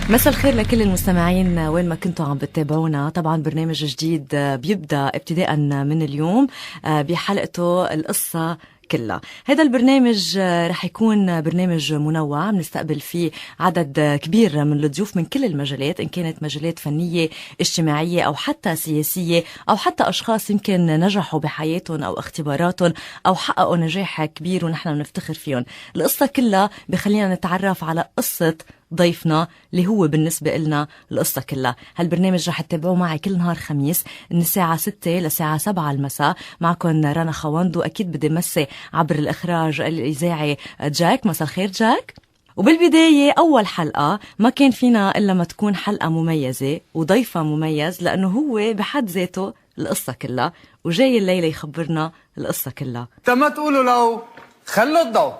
مساء الخير لكل المستمعين وين ما كنتوا عم بتتابعونا. طبعا برنامج جديد بيبدأ ابتداء من اليوم بحلقته القصة كلها. هذا البرنامج رح يكون برنامج منوع، بنستقبل فيه عدد كبير من الضيوف من كل المجالات، إن كانت مجالات فنية اجتماعية أو حتى سياسية، أو حتى أشخاص يمكن نجحوا بحياتهم أو اختباراتهم أو حققوا نجاح كبير ونحن بنفتخر فيهم. القصة كلها بخلينا نتعرف على قصة ضيفنا اللي هو بالنسبة لنا القصة كلها. هالبرنامج رح تتابعوه معي كل نهار خميس من الساعة 6 للساعة 7 المساء. معكم رنا خواندو، أكيد بدي مسي عبر الإخراج الإذاعي جاك. مساء الخير جاك. وبالبداية أول حلقة ما كان فينا إلا ما تكون حلقة مميزة وضيفة مميز، لأنه هو بحد ذاته القصة كلها، وجاي الليلة يخبرنا القصة كلها. تما تقولوا لو خلوا الضوء.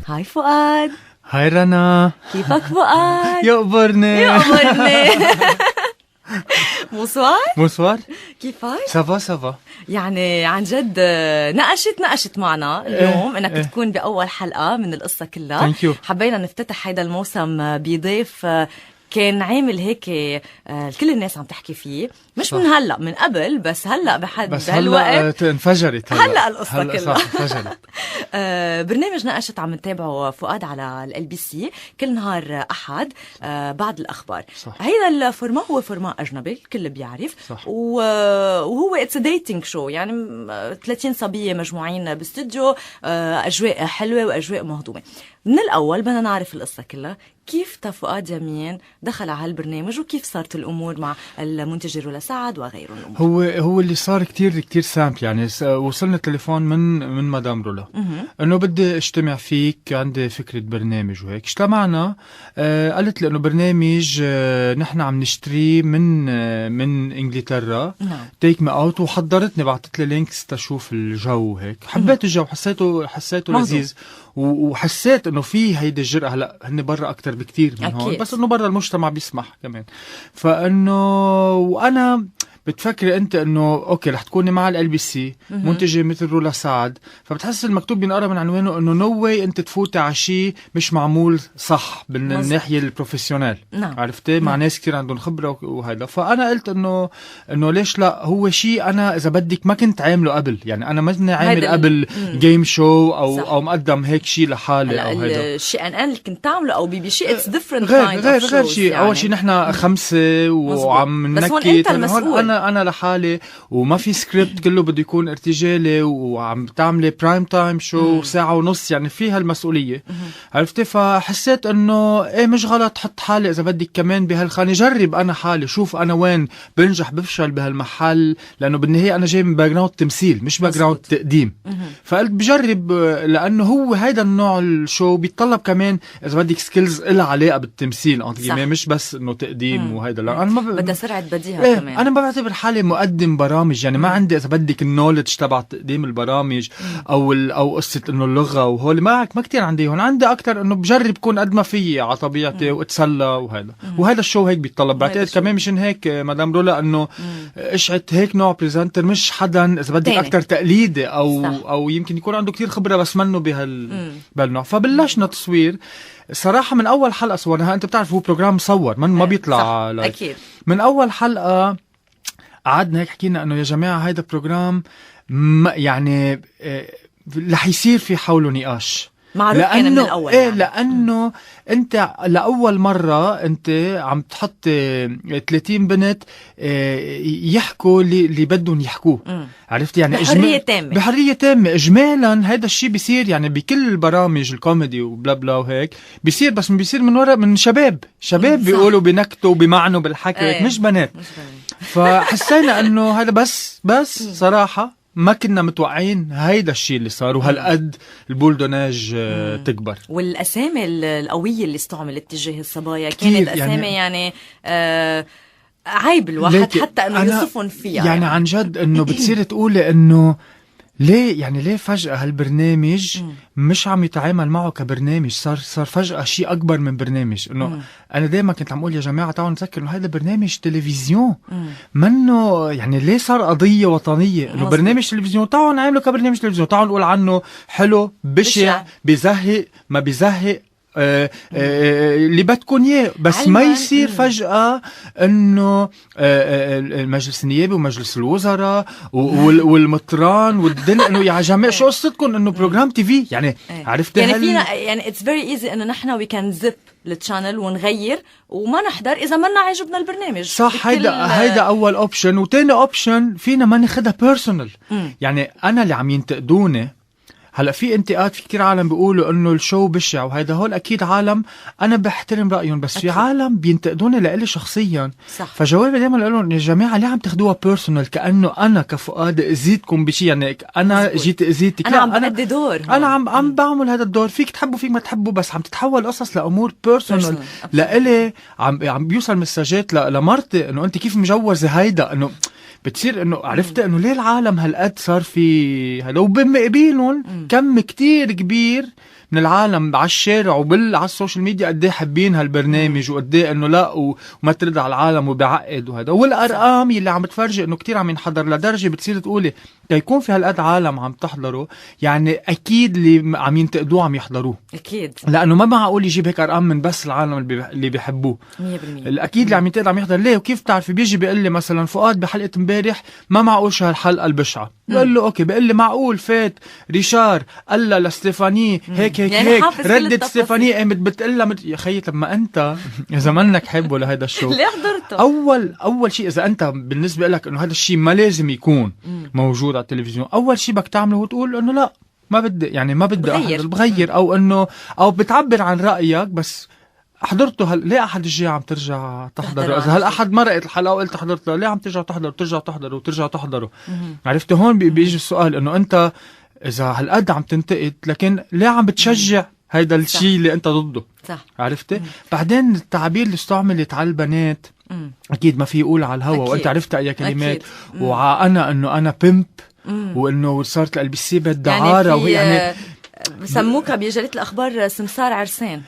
هاي فؤاد. هاي رنا، كيفك فؤاد؟ يقبرني بونسوار. كيفك؟ سافا يعني عن جد نقشت معنا اليوم انك تكون باول حلقة من القصة كلها. حبينا نفتتح هذا الموسم بضيف كان عامل هيك كل الناس عم تحكي فيه، مش صح. من هلا، من قبل، بس هلا بحد هالوقت انفجرت هلا القصة كلها. انفجرت. برنامج نقشت عم نتابعه فؤاد على LBC كل نهار أحد بعد الأخبار. هيدا الفورما هو فورما أجنبي الكل بيعرف، وهو اتس ديتينج شو، يعني 30 صبية مجموعين باستوديو، أجواء حلوة وأجواء مهضومة. من الأول بدنا نعرف القصة كلها، كيف فؤاد يمين دخل على هالبرنامج وكيف صارت الأمور مع المنتج رولا سعد وغيره الأمور. هو اللي صار كتير سامبل. يعني وصلنا تليفون من مدام رولا انه بدي اجتمع فيك، عندي فكرة برنامج وهيك. اجتمعنا. قالت لي انه برنامج نحن عم نشتريه من انجلترا، تيك مي اوت، وحضرتني بعثت لي لينكس تشوف الجو هيك. حبيت الجو، حسيته لذيذ، وحسيت انه في هيدي الجرأة. هلا هن برا اكتر بكتير من هون، بس انه برا المجتمع بيسمح كمان. فانه وانا بتفكري انت انه اوكي رح تكوني مع LBC منتجه مثل رولا سعد، فبتحس المكتوب بينقرا من عنوانه انه نو واي انت تفوتي على شيء مش معمول صح بالناحيه البروفيشنال. عرفتي؟ مع ناس كتير عندهم خبره وهذا. فانا قلت انه ليش لا، هو شيء انا اذا بدك ما كنت عامله قبل. يعني انا ما عامل قبل جيم شو او مقدم هيك شيء لحالي او هذا الشيء اللي كنت تعمله او بي شيء اتس ديفرنت غير شيء. يعني اول شيء نحن 5 وعم ننكت. أنا لحالي وما في سكريبت، كله بده يكون ارتجالي، وعم تعملي برايم تايم شو ساعة ونص، يعني فيها المسؤولية. عرفتي؟ فحسيت انه ايه مش غلط حط حالي اذا بدك كمان بهالخانة، جرب انا حالي، شوف انا وين بنجح بفشل بهالمحل، لانه بالنهاية انا جاي من باك جراوند تمثيل مش باك جراوند تقديم. فقلت بجرب، لانه هو هيدا النوع الشو بيتطلب كمان اذا بدك سكيلز إلها علاقة بالتمثيل، مش بس انه تقديم وهيدا. لا انا بدها سرعة بديهة كمان. انا ما بعتبر حالي مقدم برامج، يعني ما عندي اذا بدك النولج تبع تقديم البرامج او قصه انه اللغه وهول ما كتير عندي. هون عندي اكتر انه بجرب كون قد ما فيي على طبيعتي واتسلى وهذا الشو هيك بيتطلب. بعتقد كمان مشان هيك مدام رولا انه اشعت هيك نوع بريزنتر، مش حدا اذا بدك اكتر تقليدي او يمكن يكون عنده كتير خبره بس منه بهالنوع. فبلشنا تصوير. صراحه من اول حلقه صورناها، انت بتعرف هو بروجرام مصور ما بيطلع اكيد. من اول حلقه قعدنا هيك حكينا انه يا جماعة هيدا بروجرام يعني رح يصير في حوله نقاش معروف كان من الأول. يعني. لأنه أنت لأول مرة أنت عم تحط 30 بنت يحكوا اللي بدهم يحكوه. عرفت؟ يعني بحرية تامة إجمالا. هيدا الشيء بيصير يعني بكل البرامج الكوميدي وبلا بلا وهيك بيصير، بس بيصير من وراء من شباب بيقولوا بنكتوا بمعنوا بالحكي، مش بنات. فحسينا انه هذا بس صراحة ما كنا متوقعين هيدا الشيء اللي صار، وهالقد البولدوناج تكبر. والأسامي القوية اللي استعملت تجاه الصبايا كانت أسامي يعني عيب الواحد حتى انه يصفهم فيها. يعني عن جد انه بتصير تقولي انه ليه يعني ليه فجأة هالبرنامج مش عم يتعامل معه كبرنامج، صار فجأة شيء أكبر من برنامج. إنه أنا دايما كنت عم أقول يا جماعة تعالوا نذكر إنه هذا برنامج تلفزيون، منه يعني ليه صار قضية وطنية إنه برنامج تلفزيون. تعالوا نعمله كبرنامج تلفزيون، تعالوا نقول عنه حلو بشع بيزهق ما بيزهق اللي بدكن اياه، بس ما يصير فجأة انه المجلس النيابي ومجلس الوزراء والمطران والدنيا انه يا جماعة شو قصتكم انه بروجرام تي في يعني عرفت يعني فينا يعني اتس فيري ايزي انه نحن وي كان زب التشانل ونغير وما نحضر اذا ما عجبنا البرنامج. صح. هيدا اول اوبشن. وتاني اوبشن فينا ما ناخدها بيرسونال. يعني انا اللي عم ينتقدوني هلا في انتقاد، في كتير عالم بيقولوا انه الشو بشع وهيدا، هول اكيد عالم انا بحترم رايهم، بس أكيد. في عالم بينتقدوني لإلي شخصيا. صح. فجوابي دائما لهم يا جماعه ليه عم تاخدوها بيرسونال كانه انا كفؤاد اذيتكم بشيء، يعني انا مزبوط. جيت اذيتك. انا عم بأدي دور، انا عم بعمل هذا الدور، فيك تحبوا فيك ما تحبوا، بس عم تتحول قصص لامور بيرسونال لإلي. عم بيوصل مساجات لمرتي انه انت كيف مجوزه هيدا، انه بتصير انه عرفت انه ليه العالم هالقد صار في هذا. وبمقابلهم كم كتير كبير من العالم على الشارع على السوشيال ميديا قد ايه حابين هالبرنامج وقد ايه انه لا وما ترد على العالم وبعقد وهذا. والارقام اللي عم تفرجي انه كتير عم ينحضر لدرجه بتصير تقولي يكون في هالقد عالم عم تحضره، يعني اكيد اللي عم ينتقدوه عم يحضروه اكيد، لانه ما معقول يجيب هيك ارقام من بس العالم اللي بيحبوه 100%. الاكيد اللي عم ينتقد عم يحضر. ليه؟ وكيف بتعرفي؟ بيجي بيقول لي مثلا فؤاد بحلقه امبارح ما معقول شو هالحلقه البشعه، بقول له اوكي، بقول لي معقول فات ريشار قال لستيفاني هيك يعني ردت ستيفاني قامت بتقلها يا خيي طب ما انت اذا منك حبه لهيدا الشو ليه حضرته؟ اول شيء اذا انت بالنسبه لك انه هذا الشيء ما لازم يكون موجود على التلفزيون، اول شيء بدك تعمله هو تقول انه لا ما بدي، يعني ما بدي احضر بغير، او انه او بتعبر عن رايك. بس حضرته ليه احد الجاي عم ترجع تحضره؟ اذا هالاحد مرقت الحلقه وقلت حضرته ليه عم ترجع تحضره؟ عرفت هون بيجي السؤال انه انت اذا هالقد عم تنتقد لكن ليه عم بتشجع هيدا الشيء اللي انت ضده؟ صح. عرفتي؟ بعدين التعابير اللي استعملت على البنات اكيد ما في يقول على الهوا، وانت عرفت اي كلمات، وعنا انه انا بيمب وانه صارت البي بالدعاره، يعني وهي بسموكها بجريدة الأخبار سمسار عرسان.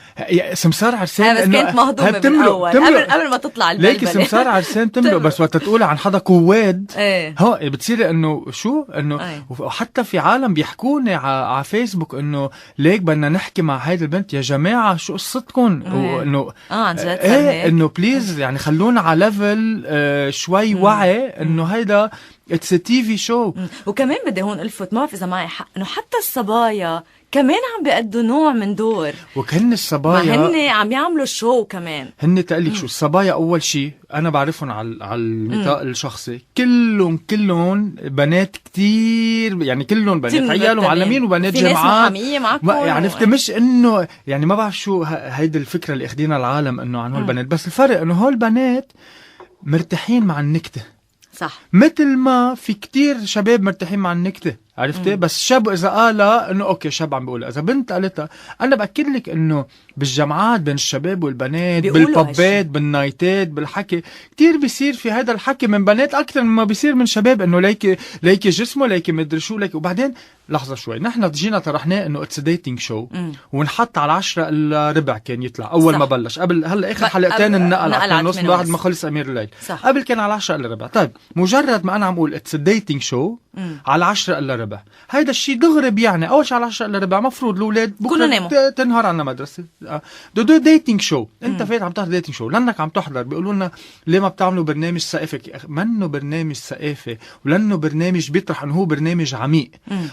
سمسار عرسان بس كانت مهضومة بالأول قبل ما تطلع البلبلة. ليكي سمسار عرسان تملق، بس وقت تقول عن حدا كواد هو بتصير إنه شو إنه وحتى في عالم بيحكوني على فيسبوك إنه ليك بدنا نحكي مع هيدي البنت يا جماعة شو قصتكم، وإنه إنه بليز يعني خلونا على ليفل شوي وعي إنه هيدا اتس تي في شو. وكمان بدي هون الفت، ما بعرف اذا معي حق، انه حتى الصبايا كمان عم بيأدوا نوع من دور، وكان الصبايا ما هن عم يعملوا شو كمان. هن تقلك شو الصبايا اول شيء انا بعرفهم على النطاق الشخصي، كلهم بنات كتير، يعني كلهم بنات عيال ومعلمين وبنات جامعات، عرفت مش انه يعني ما بعرف شو هيدي الفكره اللي اخدينا العالم انه عن هول البنات، بس الفرق انه هول البنات مرتاحين مع النكته. صح. مثل ما في كتير شباب مرتاحين مع النكتة، عرفتي؟ بس شاب إذا قالها إنه أوكي شاب عم بيقولها، إذا بنت قالتها أنا بأكد لك إنه بالجامعات بين الشباب والبنات بالبابات بالنايتات بالحكي كتير بيصير في هذا الحكي من بنات أكتر مما بيصير من شباب، إنه ليكي جسمه ليكي مدري شو ليكي. وبعدين لحظة شوي، نحن جينا طرحناه إنه اتس ديتينج شو ونحط على 10 إلا ربع كان يطلع أول صح. ما بلش قبل هلا آخر حلقتين النقل على نص بعد ما خلص أمير الليل صح. قبل كان على 10 إلا ربع. طيب مجرد ما أنا عم أقول اتس ديتينج شو على 10 إلا ربع، هيدا الشيء دغري بيعني أول شيء على 10 إلا ربع مفروض الأولاد بكرة تنهار عنا مدرسة. دو ديتينج شو، أنت فات عم تحضر ديتينج شو لأنك عم تحضر، بيقولوا لنا ليه ما بتعملوا برنامج ثقافي؟ منه برنامج ثقافي ولأنه برنامج بيطرح إنه هو برنامج عميق،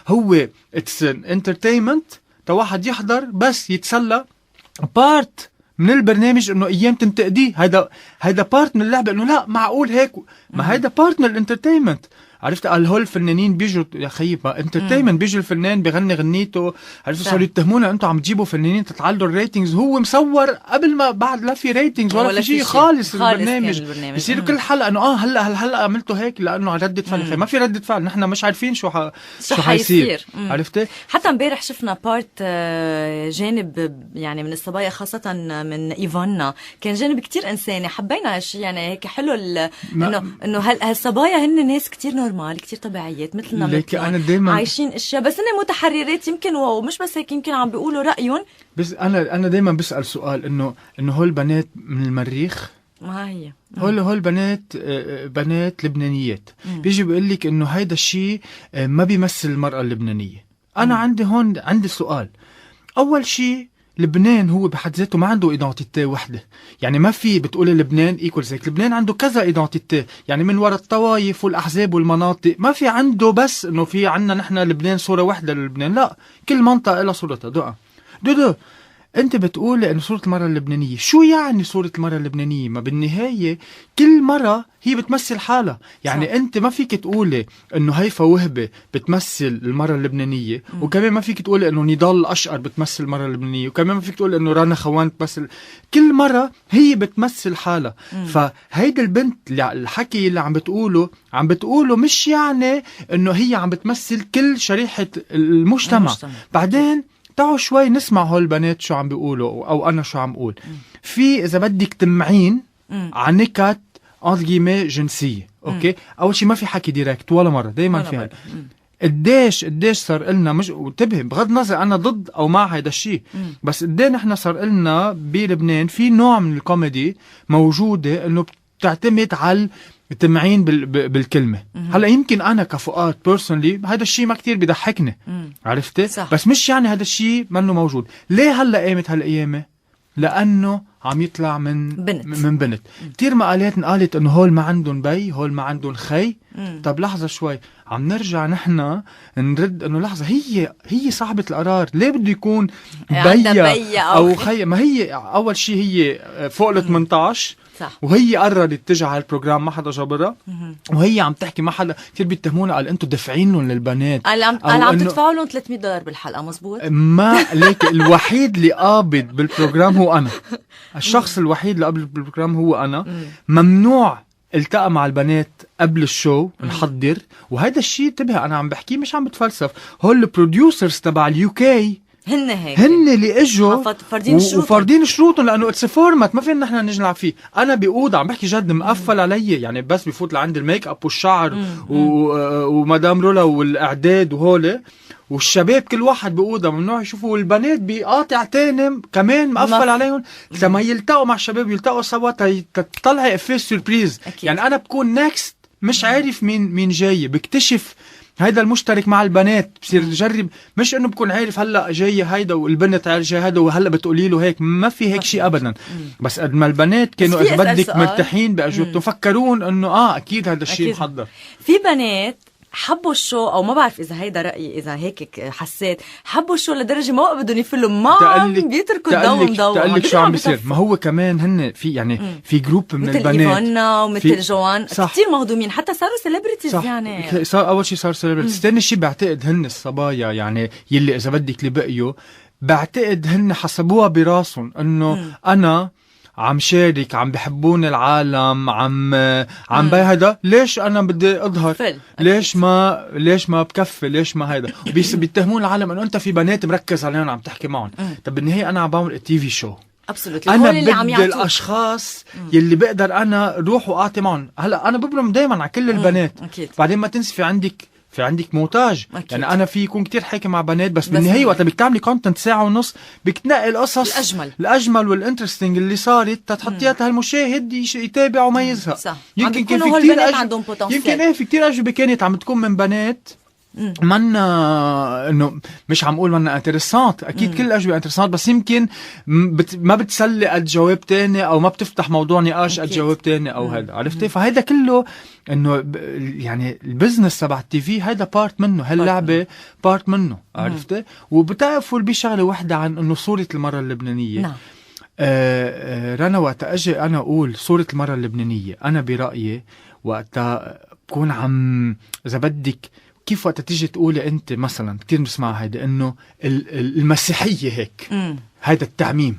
هو اتس انترتينمنت تا واحد يحضر بس يتسلى. بارت من البرنامج انه ايام تنتقديه، هيدا بارت من اللعبه، انه لا معقول هيك، ما هيدا بارت من الانترتينمنت. عرفت قال هول الفنانين بيجوا يا خيي ما انترتينمنت، بيجي الفنان بيغني غنيته، عرفت صاروا يتهمونا انتم عم تجيبوا فنانين تتعلوا الريتنجز، هو مصور قبل ما بعد لا في ريتنجز ولا في شيء خالص. البرنامج بيصير كل حلقه انه هلا هالحلقه عملتوا هيك لانه ردة فعل، ما في ردة فعل، نحن مش عارفين شو حيصير. عرفتي؟ حتى امبارح شفنا بارت جانب يعني من الصبايا خاصه من ايفانا، كان جانب كتير انساني، حبينا هالشيء، يعني هيك حلو انه هالصبايا هن ناس كتير نورمال كتير طبيعيات مثلنا لكن مثلهم، أنا دايما عايشين اشياء، بس انهم متحررات يمكن، ومش بس هيك، يمكن عم بيقولوا رايهم. بس انا دايما بسال سؤال انه هول بنات من المريخ، ما هي هول بنات لبنانيات. بيجي بيقول لك انه هيدا الشيء ما بيمثل المرأة اللبنانية. انا عندي سؤال. اول شيء لبنان هو بحد ذاته ما عنده ايدنتيتي وحده، يعني ما في بتقولي لبنان ايكوالز هيك. لبنان عنده كذا ايدنتيتي، يعني من وراء الطوائف والاحزاب والمناطق، ما في عنده بس انه في عنا نحن لبنان صوره وحده للبنان، لا، كل منطقه لها صورتها. دو انت بتقول انه صورة المرأة اللبنانية، شو يعني صورة المرأة اللبنانية؟ ما بالنهاية كل مرة هي بتمثل حالها، يعني صح. انت ما فيك تقولي انه هيفا وهبة بتمثل المرأة اللبنانية، وكمان ما فيك تقولي انه نضال الاشقر بتمثل المرأة اللبنانية، وكمان ما فيك تقولي انه رنا خوان بتمثل. كل مرة هي بتمثل حالها. فهيدا البنت الحكي اللي عم بتقوله مش يعني انه هي عم بتمثل كل شريحة المجتمع. بعدين تعالوا شوي نسمع هول البنات شو عم بيقولوا، او انا شو عم بقول. في اذا بدك تمعين عن نكت انت جنسيه، اوكي. اول شيء ما في حكي ديركت ولا مره، دائما في هذا. قديش صار لنا، مش وانتبه بغض النظر انا ضد او مع هذا الشيء، بس قديش نحن صار لنا بلبنان في نوع من الكوميدي موجوده انه بتعتمد على التمعين بالكلمة. هلا يمكن أنا كفؤاد بيرسونلي هذا الشيء ما كتير بيضحكني، عرفتي؟ صح. بس مش يعني هذا الشيء منه موجود. ليه هلا قامت هالقيامة؟ لأنه عم يطلع من بنت. كتير مقالات انقالت إنه هول ما عندهم بي، هول ما عندهم خي. طب لحظة شوي، عم نرجع نحن نرد إنه لحظة، هي صاحبة القرار. ليه بده يكون بيا أو خي؟ ما هي أول شيء هي فوق ال 18 صح. وهي قررت تجي على البروجرام، ما حدا جبرها، وهي عم تحكي ما حدا. كثير بيتهمونا قال انتم دافعين لهم للبنات، قال عم تدفعوا لهم $300 بالحلقه، مزبوط؟ ما ليك الوحيد اللي قابض بالبروجرام هو انا. الشخص الوحيد اللي قابض بالبروجرام هو انا. ممنوع التقى مع البنات قبل الشو نحضر. وهذا الشيء انتبه انا عم بحكيه مش عم بتفلسف. هول البروديوسرز تبع الUK هن اللي اجوا وفاردين شروطهم، لانه اتس فورمات ما فينا نحن نلعب فيه. انا بقود عم بحكي جد مقفل علي، يعني بس بفوت لعند الميك اب والشعر ومدام رولا والاعداد وهول، والشباب كل واحد بقوده ممنوع يشوفوا، والبنات بقاطع تاني كمان مقفل عليهم لما يلتقوا مع الشباب، يلتقوا سوا تطلعي افيه سوربريز. يعني انا بكون نكست مش عارف مين جاي، بكتشف هيدا المشترك مع البنات، بصير جرب، مش انه بكون عارف هلا جاي هيدا والبنت جاي هيدا وهلا بتقولي له هيك. ما في هيك شيء ابدا. بس قد ما البنات كانوا اذا بدك مرتاحين باجوبته، فكرون انه اكيد هذا الشيء محضر. في بنات حبوا الشو، او ما بعرف اذا هيدا رايي، اذا هيك حسيت حبوا الشو لدرجه ما بدهم يفلوا، ما عم بيتركوا الدوم. تقلك شو عم بيصير. ما هو كمان هن في يعني في جروب من البنات مثل إيفانا ومثل جوان كتير مهضومين، حتى صاروا سيلبرتيز. يعني صار اول شيء صار سيلبرتيز. ثاني شيء بعتقد هن الصبايا يعني يلي اذا بدك اللي بقيوا، بعتقد هن حسبوها براسهم انه انا عم شارك، عم بحبون العالم، عم بي هيدا، ليش انا بدي اظهر؟ ليش ما بكفي؟ ليش ما هيدا؟ بيتهمون العالم انه انت في بنات مركز عليهم عم تحكي معهم. طب بالنهايه انا عم بعمل تي في شو، انا بدي الاشخاص يلي بقدر انا روح واعطي معهم. هلا انا ببرم دايما على كل البنات. بعدين ما تنسي في عندك مونتاج. يعني انا في يكون كتير حكي مع بنات، بس بالنهايه وقت بدك تعملي كونتنت ساعه ونص بدك تنقي القصص الاجمل والانترستينج اللي صارت تتحطيها لهالمشاهد يتابع ويميزها. يمكن كان في كتير عندهم بوتنسيال. يمكن في كتير اجوبه كانت عم تكون من بنات منا انه مش عم اقول منا انترسانت، اكيد كل الاجوبه انترسانت، بس يمكن ما بتسلي قد جواب تاني، او ما بتفتح موضوع نقاش قد جواب تاني او هذا، عرفتي؟ فهيدا كله انه يعني البزنس تبع التي في هيدا بارت منه، هاللعبه بارت منه، عرفتي؟ وبتعرفوا بشغله وحده عن انه صوره المراه اللبنانيه. نعم. رنا وقت اجي انا اقول صوره المراه اللبنانيه، انا برايي وقت بكون عم اذا بدك كيف وقت تيجي تقولي انت مثلا كتير بسمع هيدا انه المسيحيه هيك، هيدا التعميم،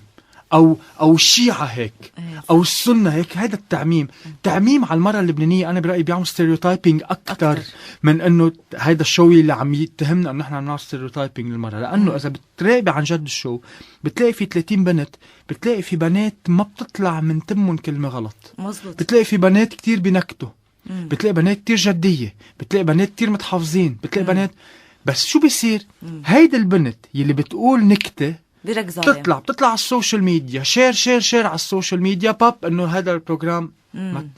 او الشيعة هيك، او السنة هيك، هيدا التعميم. تعميم على المرأة اللبنانية انا برأيي بيعمل ستيريوتايبينج اكتر من انه هيدا الشو اللي عم يتهمنا انه نحن عم نعمل ستيريوتايبينج للمرأة. لانه اذا بتراقبي عن جد الشو بتلاقي في 30 بنت، بتلاقي في بنات ما بتطلع من تمهم كلمة غلط، مزبوط. بتلاقي في بنات كتير بينكتوا، بتلاقي بنات كتير جدية، بتلاقي بنات كتير متحافظين، بتلاقي بنات. بس شو بيصير؟ هيدا البنت يلي بتقول نكتة بتطلع على السوشيال ميديا، شير على السوشيال ميديا، باب انه هذا البروجرام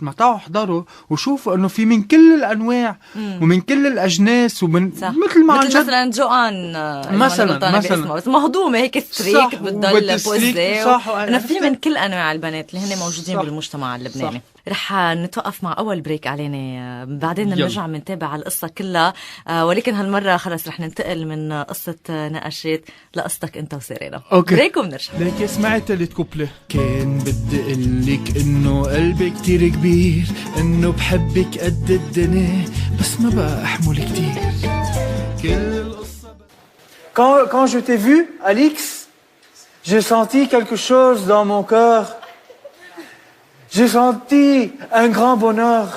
ما تعوا احضروا وشوفوا انه في من كل الانواع ومن كل الاجناس ومن مثل ما عن جد مثلا جوان مثلا بس مهضومه هيك ستريك بتضل بوزه انه في من كل انواع البنات اللي هن موجودين بالمجتمع اللبناني. رح نتوقف مع اول بريك علينا، بعدين نرجع منتابع القصه كلها، ولكن هالمره خلص رح ننتقل من قصه نقاشات لقصتك انت وسيرينا. بريك وبنرجع. ليك سمعت اللي تكوبله كان بدي اقلك انه قلبي كتير كبير، انه بحبك قد الدنيا بس ما بقى احمل كتير. كل القصه Quand je t'ai vu, Alix, j'ai senti quelque chose dans mon cœur. J'ai senti un grand bonheur.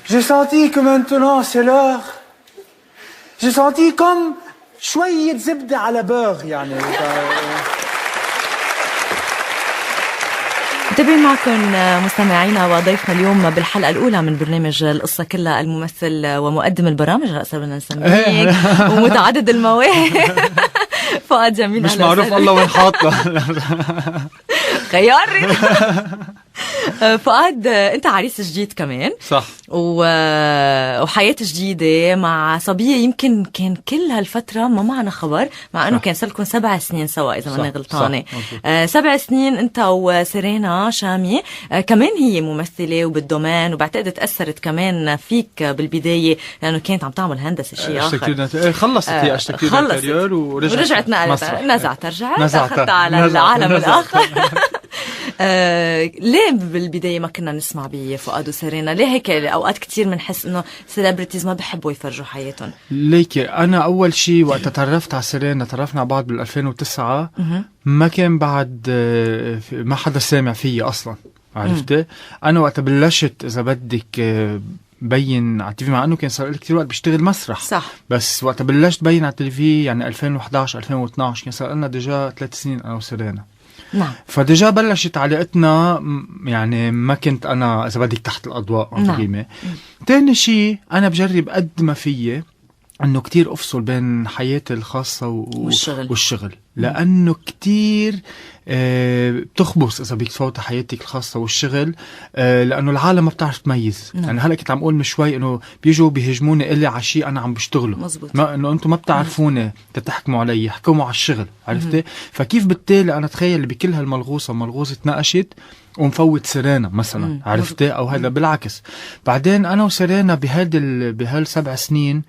J'ai senti que maintenant c'est l'heure. J'ai senti comme شوية زبدة على beurre يعني. متابعين معكم مستمعينا وضيفنا اليوم بالحلقة الأولى من برنامج القصة كلها الممثل ومقدم البرامج رأسا بدنا نسميك ومتعدد المواهب فؤاد جميل. مش معروف الله وين حاطه خياري. فؤاد انت عريس جديد كمان صح، وحياة جديدة مع صبية يمكن كان كل هالفترة ما معنا خبر، مع انه كان صار لكم 7 سنين سوا اذا ماني غلطانة. 7 سنين انت وسيرينا شامي، كمان هي ممثلة وبالدومين، وبعتقد تأثرت كمان فيك بالبداية لانه كانت عم تعمل هندسة شيء اخر. خلصت هي اشتكيت الكارير ورجعت نزعت اخذتها على العالم الاخر. ليه بالبداية ما كنا نسمع بفؤاد وسيرينا؟ ليه هيك اوقات كتير منحس انه سيلبرتيز ما بحبوا يفرجوا حياتهم؟ ليكي انا اول شيء وقت تعرفت على سيرينا، تعرفنا على بعض بال 2009، ما كان بعد ما حدا سامع فيي اصلا، عرفتي؟ انا وقت بلشت اذا بدك بين على التلفزيون، مع انه كان صار لي كثير وقت بشتغل مسرح صح، بس وقت بلشت بين على التلفزيون يعني 2011 2012 كان صار لنا ديجا 3 سنين انا وسيرينا. نعم. فديجا بلشت علاقتنا، يعني ما كنت انا اذا بدك تحت الاضواء عظيمه. تاني شيء انا بجرب قد ما فيي انه كتير افصل بين حياتي الخاصه والشغل لانه كتير بتخبص اذا بدك تفوتي حياتك الخاصه والشغل، لانه العالم ما بتعرف تميز. يعني هلا كنت عم اقول من شوي انه بيجوا بيهجموني الي على شيء انا عم بشتغله، مزبوط، انه انتم ما بتعرفوني تتحكموا علي، احكموا على الشغل، عرفتي؟ فكيف بالتالي انا تخيل بكل هالملغوصه نقشت ومفوت سيرينا مثلا، عرفتي؟ او هذا بالعكس. بعدين انا وسيرينا بهال7 سنين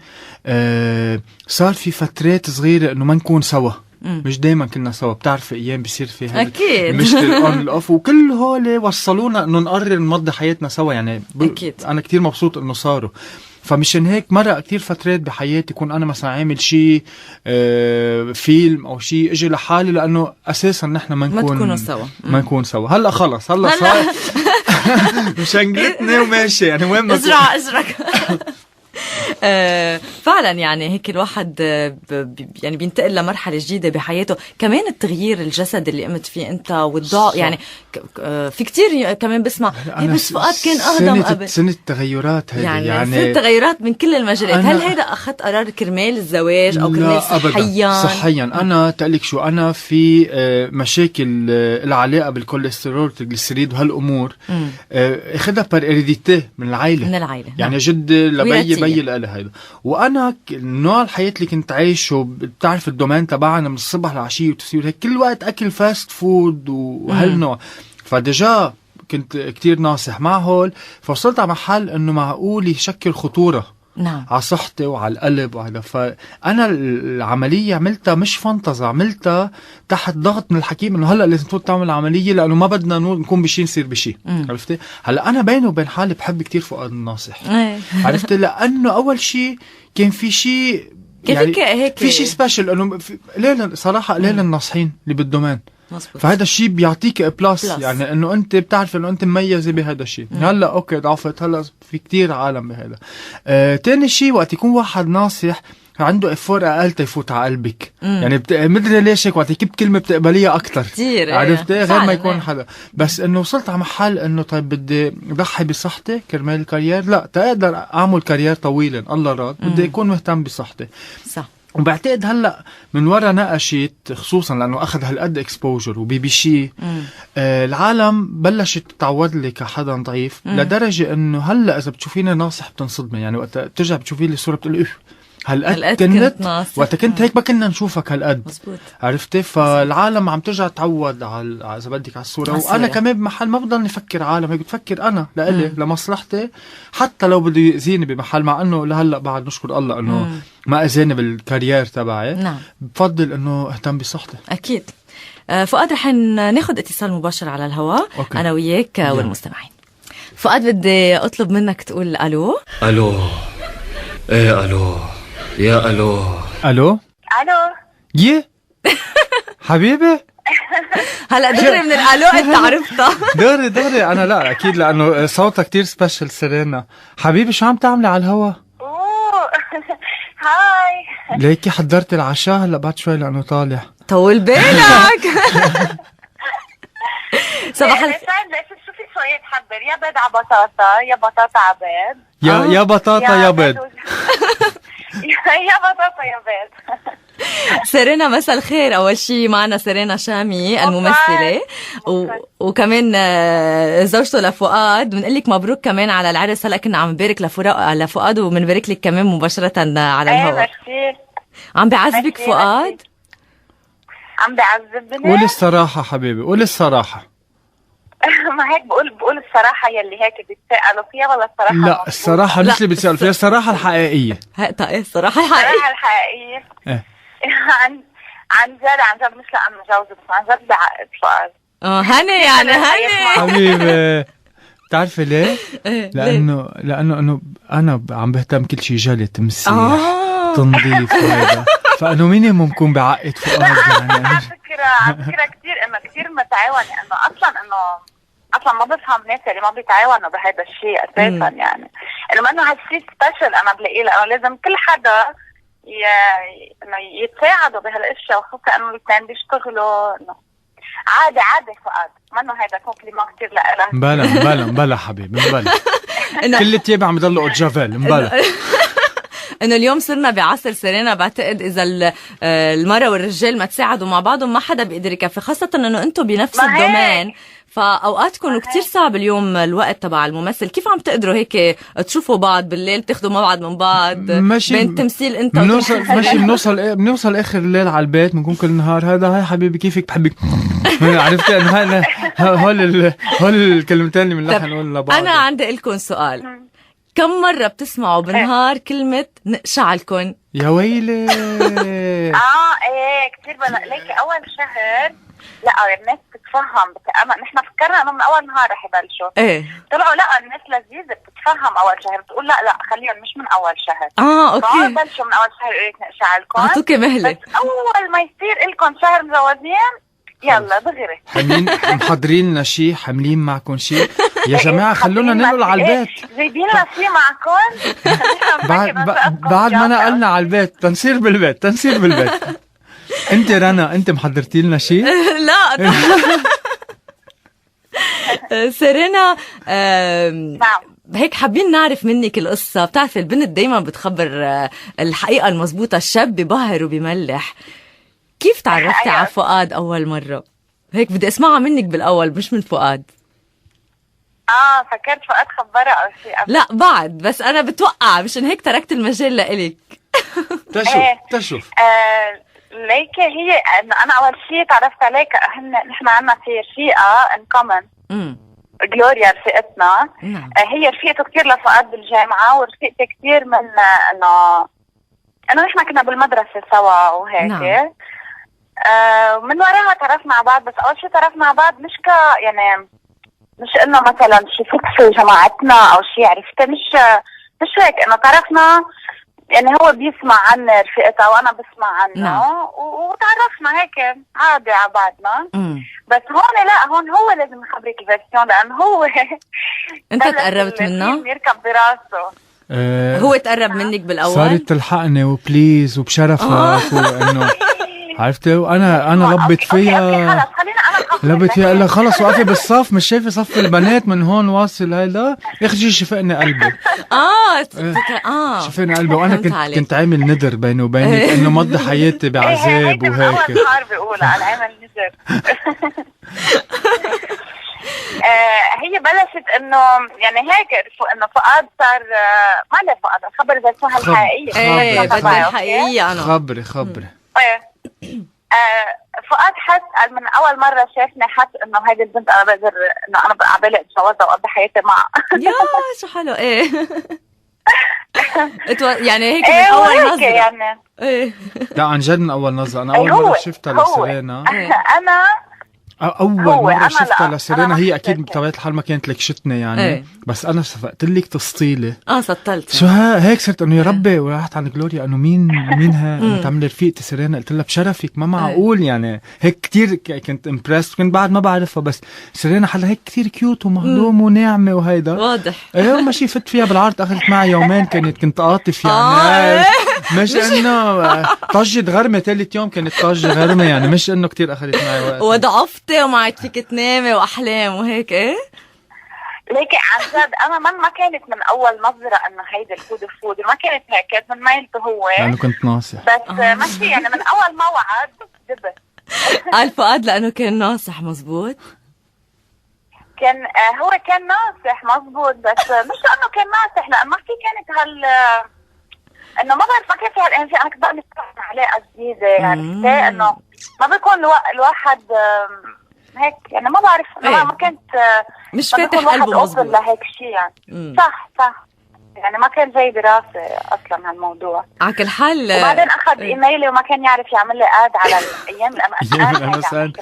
صار في فترات صغيره انه ما نكون سوا، مش دايما كنا سوا، بتعرفي ايام بيصير فيها اكيد مش الاون الاوف، وكل هول وصلونا انه نقرر نمضي حياتنا سوا. يعني أكيد. انا كتير مبسوط انه صاروا. فمشان هيك مرة كتير فترات بحياتي يكون أنا مثلا عامل شيء فيلم أو شيء إجي لحالي، لأنه أساسا نحن ما نكون سوا. هلا خلص هلا صار مشنقلتني وماشي، يعني وين ما ازرق فعلا. يعني هيك الواحد يعني بينتقل لمرحلة جديدة بحياته. كمان التغيير الجسد اللي قمت فيه انت والضوء، يعني في كتير كمان بسمع بس فؤاد كان اهضم قبل. سنة التغيرات هذه، يعني سنة تغيرات من كل المجالات. هل هيدا اخذت قرار كرمال الزواج او كرمال صحيا؟ انا تقلك شو، انا في مشاكل العلاقة بالكوليسترول والتريغليسيريد وهالامور اخذها بار اريديتي من العائلة. يعني جد لبي لها هيدا. وانا نوع الحياه اللي كنت عايشه، بتعرف الدومين تبعنا من الصبح للعشيه وتصير هيك كل وقت اكل فاست فود وهالنوع. فديجا كنت كتير ناصح مع هول، فوصلت على محل انه معقول يشكل خطوره نعم على صحتي وعلى القلب وهذا. فانا العمليه عملتها مش فانتزا، عملتها تحت ضغط من الحكيم انه هلا لازم تفوت تعمل عمليه لانه ما بدنا نكون بشيء نصير بشيء. عرفتي؟ هلا انا بيني وبين حالي بحب كتير فؤاد الناصح. عرفتي؟ لانه اول شيء كان في شيء يعني هيك في شيء سبيشل، انه ليلى صراحه قليل الناصحين اللي بالدومين. مزبوط. فهذا الشيء بيعطيك بلس، بلس. يعني انه انت بتعرف انه انت مميزه بهذا الشيء. هلا اوكي ضعفت، هلا في كتير عالم بهذا. تاني شيء وقت يكون واحد ناصح عنده افور اقل تيفوت على قلبك. يعني مدري ليش هيك وقت يكب كلمه بتقبليها اكثر كتير، عرفتي؟ غير ما يكون إيه. حدا. بس انه وصلت على محل انه طيب بدي ضحي بصحتي كرمال الكارير، لا تقدر اعمل كارير طويلا الله راد، بدي اكون مهتم بصحتي. صح. وبعتقد هلا من ورا نقشت، خصوصا لانه اخذ هالقد اكسبوجر وBBC، العالم بلشت تتعود لي كحدا ضعيف لدرجه انه هلا اذا بتشوفيني ناصح بتنصدمي. يعني وقت ترجع بتشوفي لي صوره بتقولي هالقد كنت ناصح. وقت كنت هيك ما كنا نشوفك هالقد. مزبوط. عرفتي؟ فالعالم عم ترجع تعود على اذا بدك على الصوره. وانا كمان بمحل ما بضلني افكر عالم، هيك بتفكر انا لإلي لمصلحتي، حتى لو بده يأذيني بمحل، مع انه لهلا بعد نشكر الله انه ما اذاني بالكارير تبعي. نعم. بفضل انه اهتم بصحتي. اكيد. فؤاد رح ناخذ اتصال مباشر على الهواء انا وياك والمستمعين. فؤاد بدي اطلب منك تقول الو. الو. ايه الو. يا الو. الو. الو. يه حبيبي. هلا دغري من الالو انت عرفتها. دغري انا لا اكيد لانه صوتها كتير سبيشل. سيرينا حبيبي شو عم تعملي على الهوا؟ اوه هاي. ليكي حضرت العشاء هلا بعد شوي لانه طالع. طول بالك. صباح الخير. شو في شوية تحضر؟ يا بيض على بطاطا، يا بطاطا على بيض. يا بطاطا يا بيض. يا بطاطا يا بيض. سيرينا مساء الخير. اول شيء معنا سيرينا شامي الممثله وكمان زوجته لفؤاد. بنقول لك مبروك كمان على العرس. هلا كنا عم نبارك لفؤاد وبنبارك لك كمان مباشره على الهواء. ميرسي. عم بعذبك فؤاد؟ عم بعذبني؟ قولي الصراحه حبيبي، قولي الصراحه. ما هيك بقول الصراحه يلي هيك بيتسألوا فيها ولا الصراحه؟ لا الصراحه مش اللي بيتسألوا فيها، الصراحه الحقيقيه. ايه الصراحه الحقيقيه. الصراحه الحقيقيه. ايه عن جد مش لأنه مجوزة، بس عن جد بعقد فؤاد. هني يعني هني حبيبي. بتعرفي ليه؟ لانه انه انا عم بهتم كل شيء جلي تمثيل تنظيف وهذا، فانه مينيموم بكون بعقد فؤاد يعني. على فكره كثير متعاون، انه اصلا ما بفهم ناس اللي ما بيتعاونوا بهذا الشيء اساسا. يعني انه انه هالشيء سبيشل انا بلاقيه، لانه لازم كل حدا انه يتساعدوا بهالاشياء، وخصوصا انه الاثنين بيشتغلوا. انه عادي فؤاد، منه هذا كومبليمون كثير لإلك. مبلا حبيبي مبلا. كل التياب عم يضلوا اوجافيل مبلا. انه اليوم صرنا بعصر سيرينا، بعتقد اذا المرأة والرجال ما تساعدوا مع بعضهم ما حدا بيقدر يكفي، خاصة انه انتم بنفس الدومين، فاوقاتكم كتير صعب اليوم الوقت تبع الممثل. كيف عم تقدروا هيك تشوفوا بعض بالليل، بتاخذوا موعد من بعض بين تمثيل انت بنوصل اخر الليل على البيت، بنكون كل نهار هذا هاي حبيبي كيفك بحبك. عرفتي انه هول الكلمتين اللي بنلحن نقول لبعض. انا عندي لكم سؤال، كم مرة بتسمعوا بالنهار كلمة نقشعلكن؟ يا ويلي. ايه كثير ليكي اول شهر لا الناس بتتفهم نحن فكرنا انه من اول نهار رح يبلشوا. ايه طلعوا لا الناس لذيذة بتتفهم اول شهر، بتقول لا خليهم مش من اول شهر. اوكي. بلشوا من اول شهر قلت نقشعلكن. اعطوكي مهلة. بس اول ما يصير لكم شهر مجوزين يلا دغري حاملين محضرين لنا شيء، حاملين معكم شيء يا جماعه، خلونا ننقل على البيت. جايبين لنا شيء معكم بعد ما نقلنا على البيت تنصير بالبيت. انت رنا انت محضرتي لنا شيء؟ لا سيرينا نعم. هيك حابين نعرف منك القصة. بتعرفي البنت دايما بتخبر الحقيقة المزبوطة، الشاب ببهر وبملح. كيف تعرفتي على فؤاد أول مرة؟ هيك بدي أسمعها منك بالأول مش من فؤاد. فكرت فؤاد خبرها أو شيء. لا بعد، بس أنا بتوقع مشان هيك تركت المجال لإلك. تشوف ليكي هي إنه أنا أول شيء تعرفت عليك نحن عنا في رفيقة in common. جلوريا رفيقتنا. هي رفيقته كتير لفؤاد بالجامعة، ورفيقتي كتير من إنه نحن كنا بالمدرسة سوا وهيك. من وراها تعرفنا على بعض، بس أول شيء تعرفنا على بعض مش يعني مش إنه مثلا شيء فكسي جماعتنا أو شيء، عرفتي؟ مش هيك، إنه تعرفنا يعني هو بيسمع عني رفقتها وانا بسمع عنه. نعم. وتعرفنا هيك عادي على بعضنا. بس هون لا، هون هو لازم يخبرك الفيرسيون، لانه هو انت تقربت منه؟ يركب براسه. هو تقرب منك بالاول؟ صارت تلحقني وبليز وبشرفك وانه عرفتي، وانا لبت فيها. لبت فيها، قال خلص وقفي بالصف، مش شايفه صف البنات من هون واصل هيدا، اخجي شفقني قلبي. شفقني قلبي، وانا كنت عامل ندر بيني وبينك انه مضي حياتي بعذاب وهيك. اول صار بيقول على عامل ندر. هي بلشت انه يعني هيك انه فؤاد صار ما له فؤاد خبر اذا اسمها الحقيقيه. ايه بدي الحقيقيه. انا خبري فؤاد حس من اول مره شافني، حس انه هيدي البنت انا بقدر انه انا عبالي اتجوزها واقضي حياتي معها. يا شو حلو. ايه يعني هيك من اول نظره يعني. ايه لا عن جد من اول نظره. انا اول مره شفتها لسيرينا، انا أول مرة شفتها لسيرينا، هي أكيد بطبيعة الحال ما كانت لك شتني يعني. بس أنا صفقت لك تسطيلي. سطلت شو هيك صرت إنه يا ربي، ورحت عند جلوريا إنه مين تعمل رفيقتي سيرينا. قلت لها بشرفك ما معقول يعني. هيك كتير كنت امبرست، كنت بعد ما بعرفها، بس سيرينا حلا هيك كتير كيوت ومهضوم وناعمة وهيدا واضح. وماشي فت فيها بالعرض، أخذت معي يومين، كنت قاطف يعني. مش إنه طجة غرمة ثالث يوم كانت طجة غرمة يعني، مش إنه كتير أخذت معي وقت. وضعفتي وما عاد فيك تنامي واحلام وهيك. ايه ليكي عن جد انا ما كانت من اول نظره انه هيدا الفود ما كانت هيك، كانت من ميلته هو لانه كنت ناصح. بس ماشي يعني من اول ما وعد دبت. قال فؤاد لانه كان ناصح. مزبوط. كان هو كان ناصح مزبوط، بس مش لانه كان ناصح، لانه ما في كانت انه ما بعرف، ما كان في هالانرجي. انا كنت بعمل علاقه جديده يعني، انه ما بيكون الواحد هيك يعني، ما بعرف. ما كنت مش فاتح قلبه مزبوط لهيك شيء يعني. صح يعني ما كان جاي براسي اصلا هالموضوع. على كل حال وبعدين اخذ ايميلي وما كان يعرف يعمل لي اد على الايام الامسان.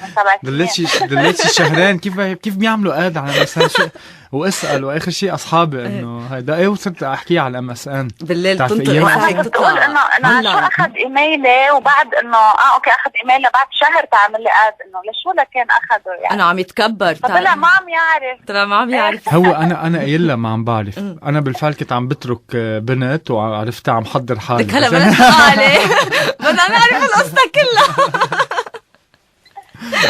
دلتش شهرين كيف بيعملوا اد على الامسان واسال، واخر شيء اصحابي انه هيدا وصرت احكي على الامسان بالليل تنطق تقول انه انا شو اخذ ايميلي، وبعد انه اوكي اخذ ايميلي بعد شهر تعمل لي اد، انه لشو لكان اخذه يعني. انا عم يتكبر. طلع ما عم يعرف. هو انا قايل ما عم بعرف. انا بالفعل كنت عم بترك بنت وعرفتها عم حضر حالي. لك هلا بدنا نحكي بدنا نعرف القصه كلها.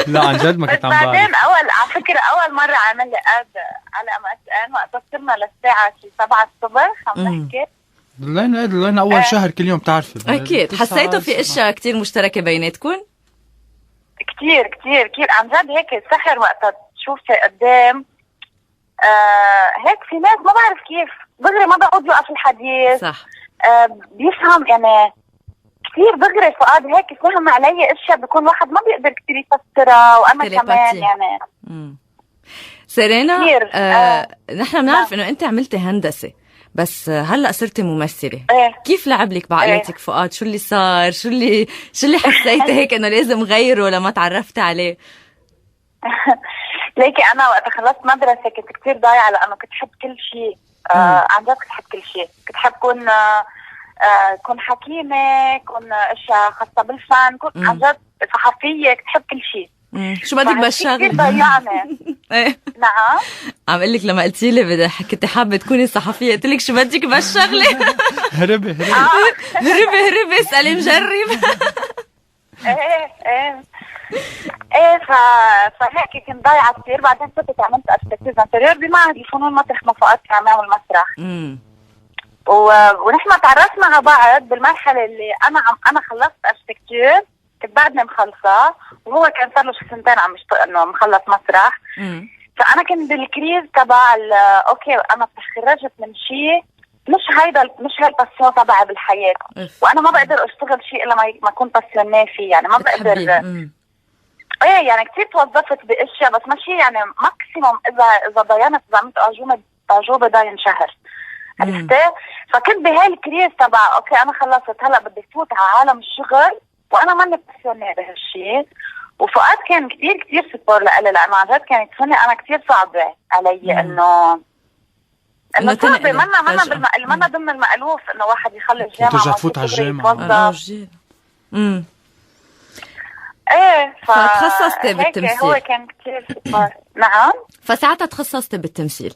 لا عن جد ما كنت عم بعرف. بعدين على فكره اول مره عمل لي اد على MSN وقت صرنا للساعه 7 الصبح عم نحكي. ضلينا اول شهر كل يوم تعرفي. اكيد حسيتوا في اشياء كتير مشتركه بيناتكم؟ كتير عن جد هيك سحر وقت تشوفي قدام. هيك في ناس ما بعرف كيف دغري ما بقعد يوقف الحديث. صح. بيفهم يعني كتير دغري. فؤاد هيك فهم علي اشياء بيكون واحد ما بيقدر كتير يفسرها، وانا كمان يعني. سيرينا نحن بنعرف انه انت عملتي هندسه، بس هلا صرتي ممثله. كيف لعب لك بعقلتك فؤاد؟ شو اللي صار؟ شو اللي حسيتي هيك انه لازم غيره لما تعرفتي عليه؟ ليكي انا وقت خلصت مدرسه كنت كتير ضايعه، لانه كنت حب كل شيء. عن جد كنت حب كل شيء. كنت حب كون حكيمه، كون اشياء خاصه بالفن، كنت عن جد صحفيه، كنت حب كل شيء. شو بدك بالشغل؟ كثير ضيعني. نعم عم قل لك لما قلتي لي كنت حابه تكوني صحفيه، قلت لك شو بدك بالشغله؟ هربي اسالي مجرب. فهيك كنت ضايعه كثير. بعدين صرت عملت اركتيكتور انتيريور بمعهد الفنون مطرح ما فؤاد كان عم يعمل مسرح. ونحن تعرفنا على بعض بالمرحله اللي انا خلصت اركتيكتور، كنت بعدني مخلصه، وهو كان صار له شي سنتين عم يشتغل انه مخلص مسرح. فانا كنت بالكريز تبع اوكي انا تخرجت من شيء مش هاي الباسيون تبعي بالحياه، وانا ما بقدر اشتغل شيء الا ما اكون باسيونيه فيه يعني. ما بقدر يعني كثير توظفت باشياء، بس ماشي يعني ماكسيموم اذا ضيعت اذا عملت اعجوبه ضاين شهر، عرفتي؟ فكنت بهاي الكريز تبع اوكي انا خلصت هلا بدي فوت على عالم الشغل وانا ماني باسيونيه بهالشيء. وفؤاد كان كثير سبور لإلي، لانه عن جد كانت سنه انا كثير صعبه علي انه انه صعبة منا ضمن المألوف انه واحد يخلي الجامعة وترجع تفوت على الجامعة. ايه فتخصصتي بالتمثيل. هو كان كتير صعب. نعم. فساعتها تخصصتي بالتمثيل.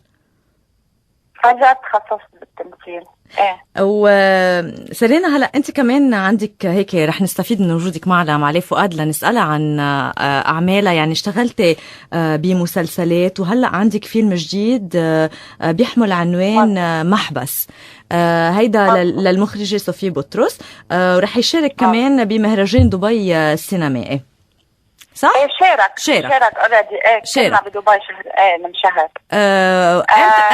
فجأة تخصصت بالتمثيل. ايه. وسيرينا هلا انت كمان عندك هيك رح نستفيد من وجودك معنا مع علي فؤاد لنسألها عن اعمالها. يعني اشتغلتي بمسلسلات وهلا عندك فيلم جديد بيحمل عنوان محبس. هيدا للمخرجة صوفي بطرس، ورح يشارك كمان بمهرجان دبي السينمائي. صح؟ ايه شارك اوريدي. ايه كنا بدبي من شهر.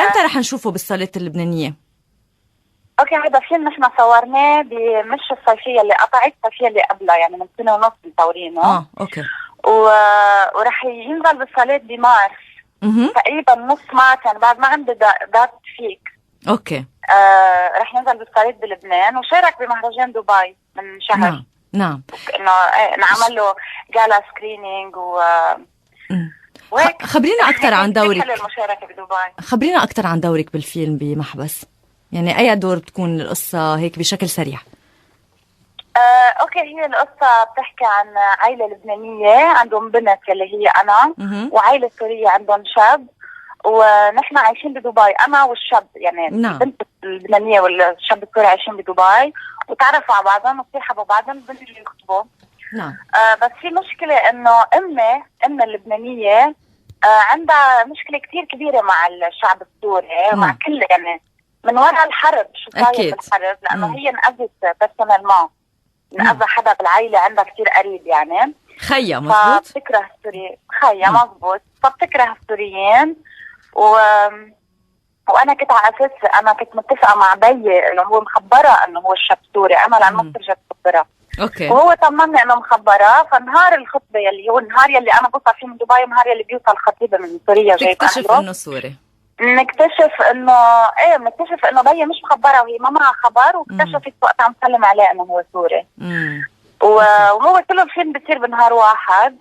امتى رح نشوفه بالصالات اللبنانية؟ اوكي، هذا فيلم نحن صورناه مش الصيفية اللي قطعت، الصيفية اللي قبلها، يعني من سنة ونص مصورينه. اوكي. ورح ينزل بالصالات بمارس. تقريبا نص مارس، يعني بعد ما عندي دات فيك. اوكي. رح ينزل بالصالات بلبنان، وشارك بمهرجان دبي من شهر. نعم. انه نعمل له جالا سكرينينج خبرينا اكثر عن دورك. المشاركة بدبي. خبرينا اكثر عن دورك بالفيلم بمحبس. يعني اي دور بتكون القصة هيك بشكل سريع؟ اوكي، هي القصة بتحكي عن عائلة لبنانية عندهم بنت اللي هي انا، وعائلة سورية عندهم شاب، ونحن عايشين بدبي انا والشاب، يعني البنت اللبنانية والشاب السوري عايشين بدبي، وتعرفوا على بعضهم وكثير حبوا بعضهم، البنت اللي يخطبوا. نعم. بس في مشكلة انه امي اللبنانية عندها مشكلة كثير كبيرة مع الشعب السوري، مع كل يعني من وراء الحرب، شو صاير بالحرب، لانه هي انأذت بيرسونال ما انأذى حدا بالعائلة عندها كثير قريب، يعني خيا مزبوط. فبتكره السوري خيا مزبوط، فبتكره السوريين. وانا كنت على اساس انا كنت متفقه مع بيي انه هو مخبره انه هو الشاب سوري، انا لانه رجعت مخبره. اوكي. وهو طمني انه مخبره، فنهار الخطبه يلي هو النهار يلي انا بوصل فيه من دبي، النهار يلي بيوصل خطيبه من سوريا جاي تكتشف انه سوري. بنكتشف انه بيي مش مخبره وهي ما معها خبر، واكتشفت وقت عم تسلم عليه انه هو سوري. وهو كله الفيلم بتصير بنهار واحد.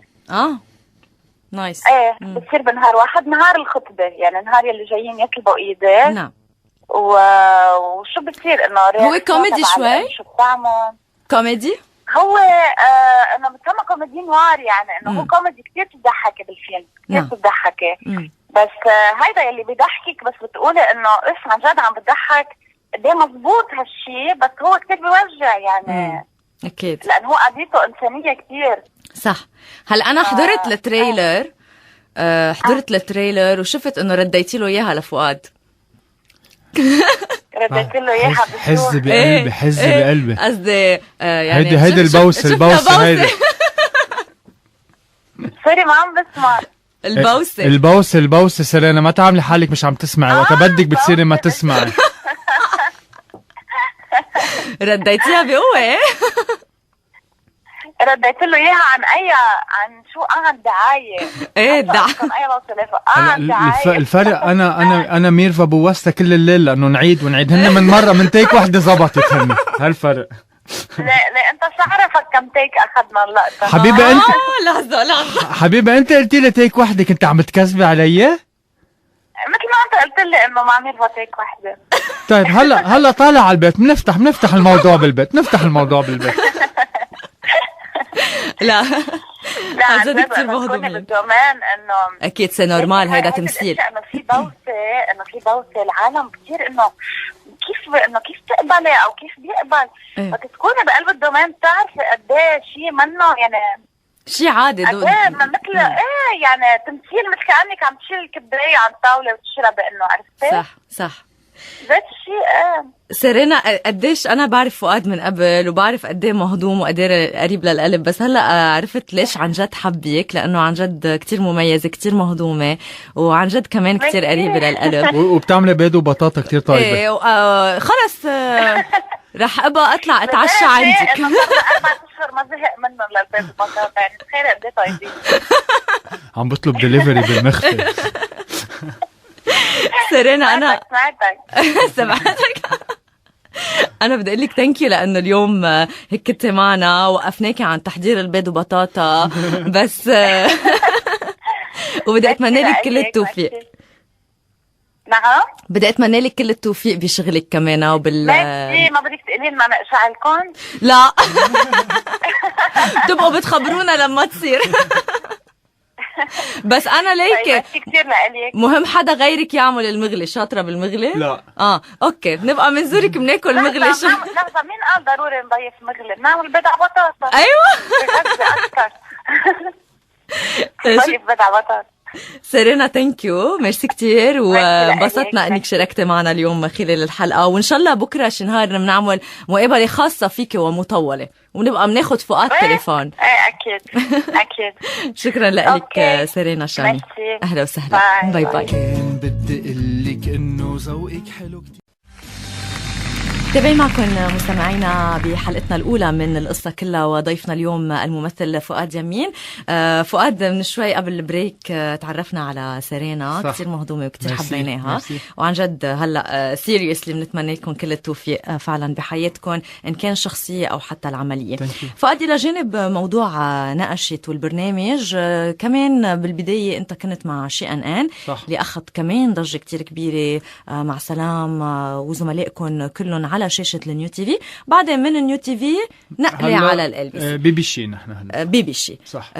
نايس. ايه بتصير بنهار واحد، نهار الخطبه، يعني النهار يلي جايين يطلبوا ايديه. نعم. وشو بتصير انه هو كوميدي شوي؟ شو بتعمل؟ كوميدي؟ هو انا بسمى كوميدي نوار، يعني انه هو كوميدي كثير بتضحكي بالفيلم، كثير بتضحكي. بس هيدا يلي بيضحكك، بس بتقولي انه عن جد عم بتضحك قد ايه مضبوط هالشيء، بس هو كثير بيوجع يعني. اكيد، لانه هو قضيته انسانيه كثير. صح. هلا انا حضرت التريلر، حضرت التريلر وشفت انه رديتي له اياها لفؤاد. رديت له اياها حز بقلبي، حز بقلبي. قصدي يعني هيدي البوسه هيدي. سوري ما عم بسمع. البوسه سيرينا، ما تعملي حالك مش عم تسمعي، وقت بدك بتصيري ما تسمعي. رديتيها بقوة. رديت له اياها عن شو؟ عن دعايه. ايه دعايه. اي عن دعايه. الفرق انا ميرفا بوستها كل الليل لانه نعيد ونعيد، هن من مره من تيك وحده زبطت هن. هالفرق. لا انت شو عرفك كم تيك اخذنا اللقطه؟ حبيبه انت لحظه حبيبه انت قلتي لي تيك وحده، كنت عم تكذبي علي مثل ما انت قلت لي انه ما ميرفا تيك وحده. طيب هلا طالع على البيت، بنفتح الموضوع بالبيت، لا عن جد كثير مهضومين بالدومين انه اكيد سي نورمال، هيدا تمثيل. انه في بوسه العالم كثير، انه كيف تقبلي او كيف بيقبل. بس تكوني بقلب الدومين بتعرفي قد ايه شيء منه، يعني شيء عادي مثل يعني تمثيل، مثل كأنك عم تشيل الكباية عن الطاولة وتشربي، انه عرفتي؟ صح ذات الشيء. سيرينا قديش انا بعرف فؤاد من قبل، وبعرف قد ايه مهضوم وقد ايه قريب للقلب، بس هلا عرفت ليش عن جد حبيك، لانه عن جد كتير مميزه، كتير مهضومه، وعن جد كمان كتير قريبه للقلب. وبتعمل بيض وبطاطا كتير طيبه. ايه خلص رح ابقى اطلع اتعشى عندك. انه 4 اشهر ما زهق منهم للبيض وبطاطا، يعني تخيل قد ايه طيبين. عم بطلب دليفري بالمخفي. سيرينا انا سمعتك. انا بدي اقول لك ثانك يو، لانه اليوم هيك كنت معنا، وقفناكي عن تحضير البيض وبطاطا بس. وبدي اتمنى لك كل التوفيق. نعم بدي اتمنى لك كل التوفيق بشغلك كمان ماشي. ما بدك تقولي لنا نقشع لكم؟ لا تبقوا بتخبرونا لما تصير. بس انا ليك كثير لإلك. مهم حدا غيرك يعمل المغلي. شاطره بالمغلي؟ لا اوكي نبقى منزورك بناكل مغلي. لحظه مين قال ضروري نضيف مغلي؟ بنعمل بضع بطاطا. ايوه اكثر نضيف بضع بطاطا. سيرينا ثانك يو ميرسي كتير وانبسطنا انك شاركتي معنا اليوم خلال الحلقه وان شاء الله بكره شي نهار بنعمل مقابله خاصه فيك ومطوله ونبقى بناخد فؤاد تليفون. اكيد اكيد. شكرا لك سيرينا شامي. اهلا وسهلا. باي باي. كان بدي اقول لك انه ذوقك حلو كتير. تابعين معكم مستمعينا بحلقتنا الأولى من القصة كلها وضيفنا اليوم الممثل فؤاد يمين. فؤاد من شوي قبل البريك تعرفنا على سيرينا كتير مهضومة وكتير حبيناها وعن جد هلأ سيريسلي بنتمنى لكم كل التوفيق فعلا بحياتكم إن كان شخصية أو حتى العملية. فؤاد إلى جانب موضوع نقشت والبرنامج كمان بالبداية أنت كنت مع CNN اللي أخذ كمان ضجة كتير كبيرة مع سلام وزملائكم كلهم على شاشة النيو تي في. بعدين من النيو تي في نقلة على الLBC بي بي شي. نحن هلا بي بي شي صح.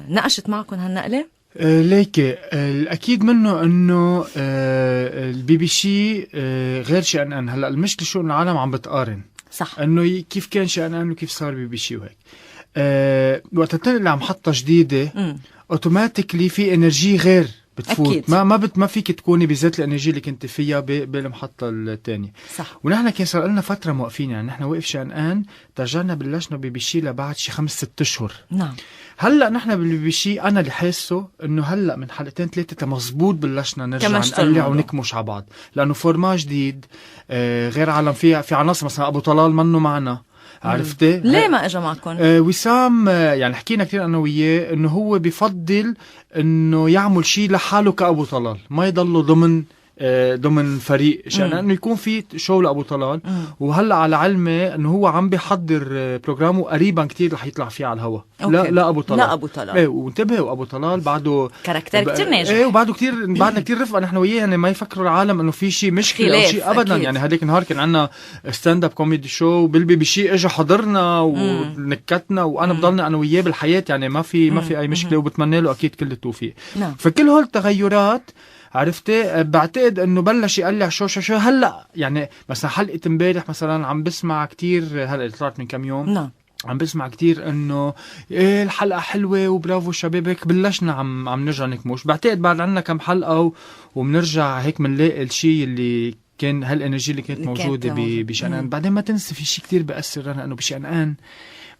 نقشت معكم هالنقلة؟ ليكي الأكيد منه إنه البي بي شي غير CNN. هلا المشكلة شو إنه العالم عم بتقارن صح إنه كيف كان CNN وكيف صار بي بي شي وهيك. وقت تنقل على محطة جديدة أوتوماتيكلي في إنرجي غير بتفوت. أكيد. ما فيك تكوني بذات الانرجي اللي كنت فيها بالمحطه الثانيه. صح. ونحن كان صار لنا فتره موقفين يعني نحن وقف CNN ترجعنا بلشنا بي بي شي لبعد شي 5-6 اشهر. نعم. هلا نحن بالبي بي شي انا اللي حاسه انه هلا من حلقتين 3 مزبوط بلشنا نرجع نقلع ونكمش على بعض لانه فورما جديد غير عالم في عناصر مثلا ابو طلال منه معنا. عرفتي؟ ليه ما اجى معكم؟ وسام يعني حكينا كتير انا وياه انه هو بفضل انه يعمل شيء لحاله كأبو طلال ما يضله ضمن فريق عشان انه يكون في شو لأبو طلال. وهلا على علمي انه هو عم بيحضر بروجرامه قريبا كتير رح يطلع فيه على الهواء. لا ابو طلال. ايه وانتبهوا ابو طلال بعده كاركتر كتير ناجح. ايه وبعده كتير بعدنا كتير رفقه نحن وياه يعني ما يفكروا العالم انه في شيء مشكله او شيء ابدا. يعني هذيك النهار كان عندنا ستاند اب كوميدي شو بالبي بي شي اجى حضرنا ونكتنا وانا بضلنا انا وياه بالحياه يعني ما في اي مشكله وبتمنى له اكيد كل التوفيق. فكل هول التغيرات عرفتي بعتقد انه بلش يقلع شو هلا يعني مثلا حلقه امبارح مثلا عم بسمع كتير هلا طلعت من كم يوم. عم بسمع كتير انه ايه الحلقه حلوه وبرافو شبابك بلشنا عم نرجع نكمش. بعتقد بعد عنا كم حلقه وبنرجع هيك بنلاقي الشيء اللي كان هالانرجي اللي كانت موجوده بشأن. بعدين ما تنسى في شيء كتير بأثر انا انه بشأن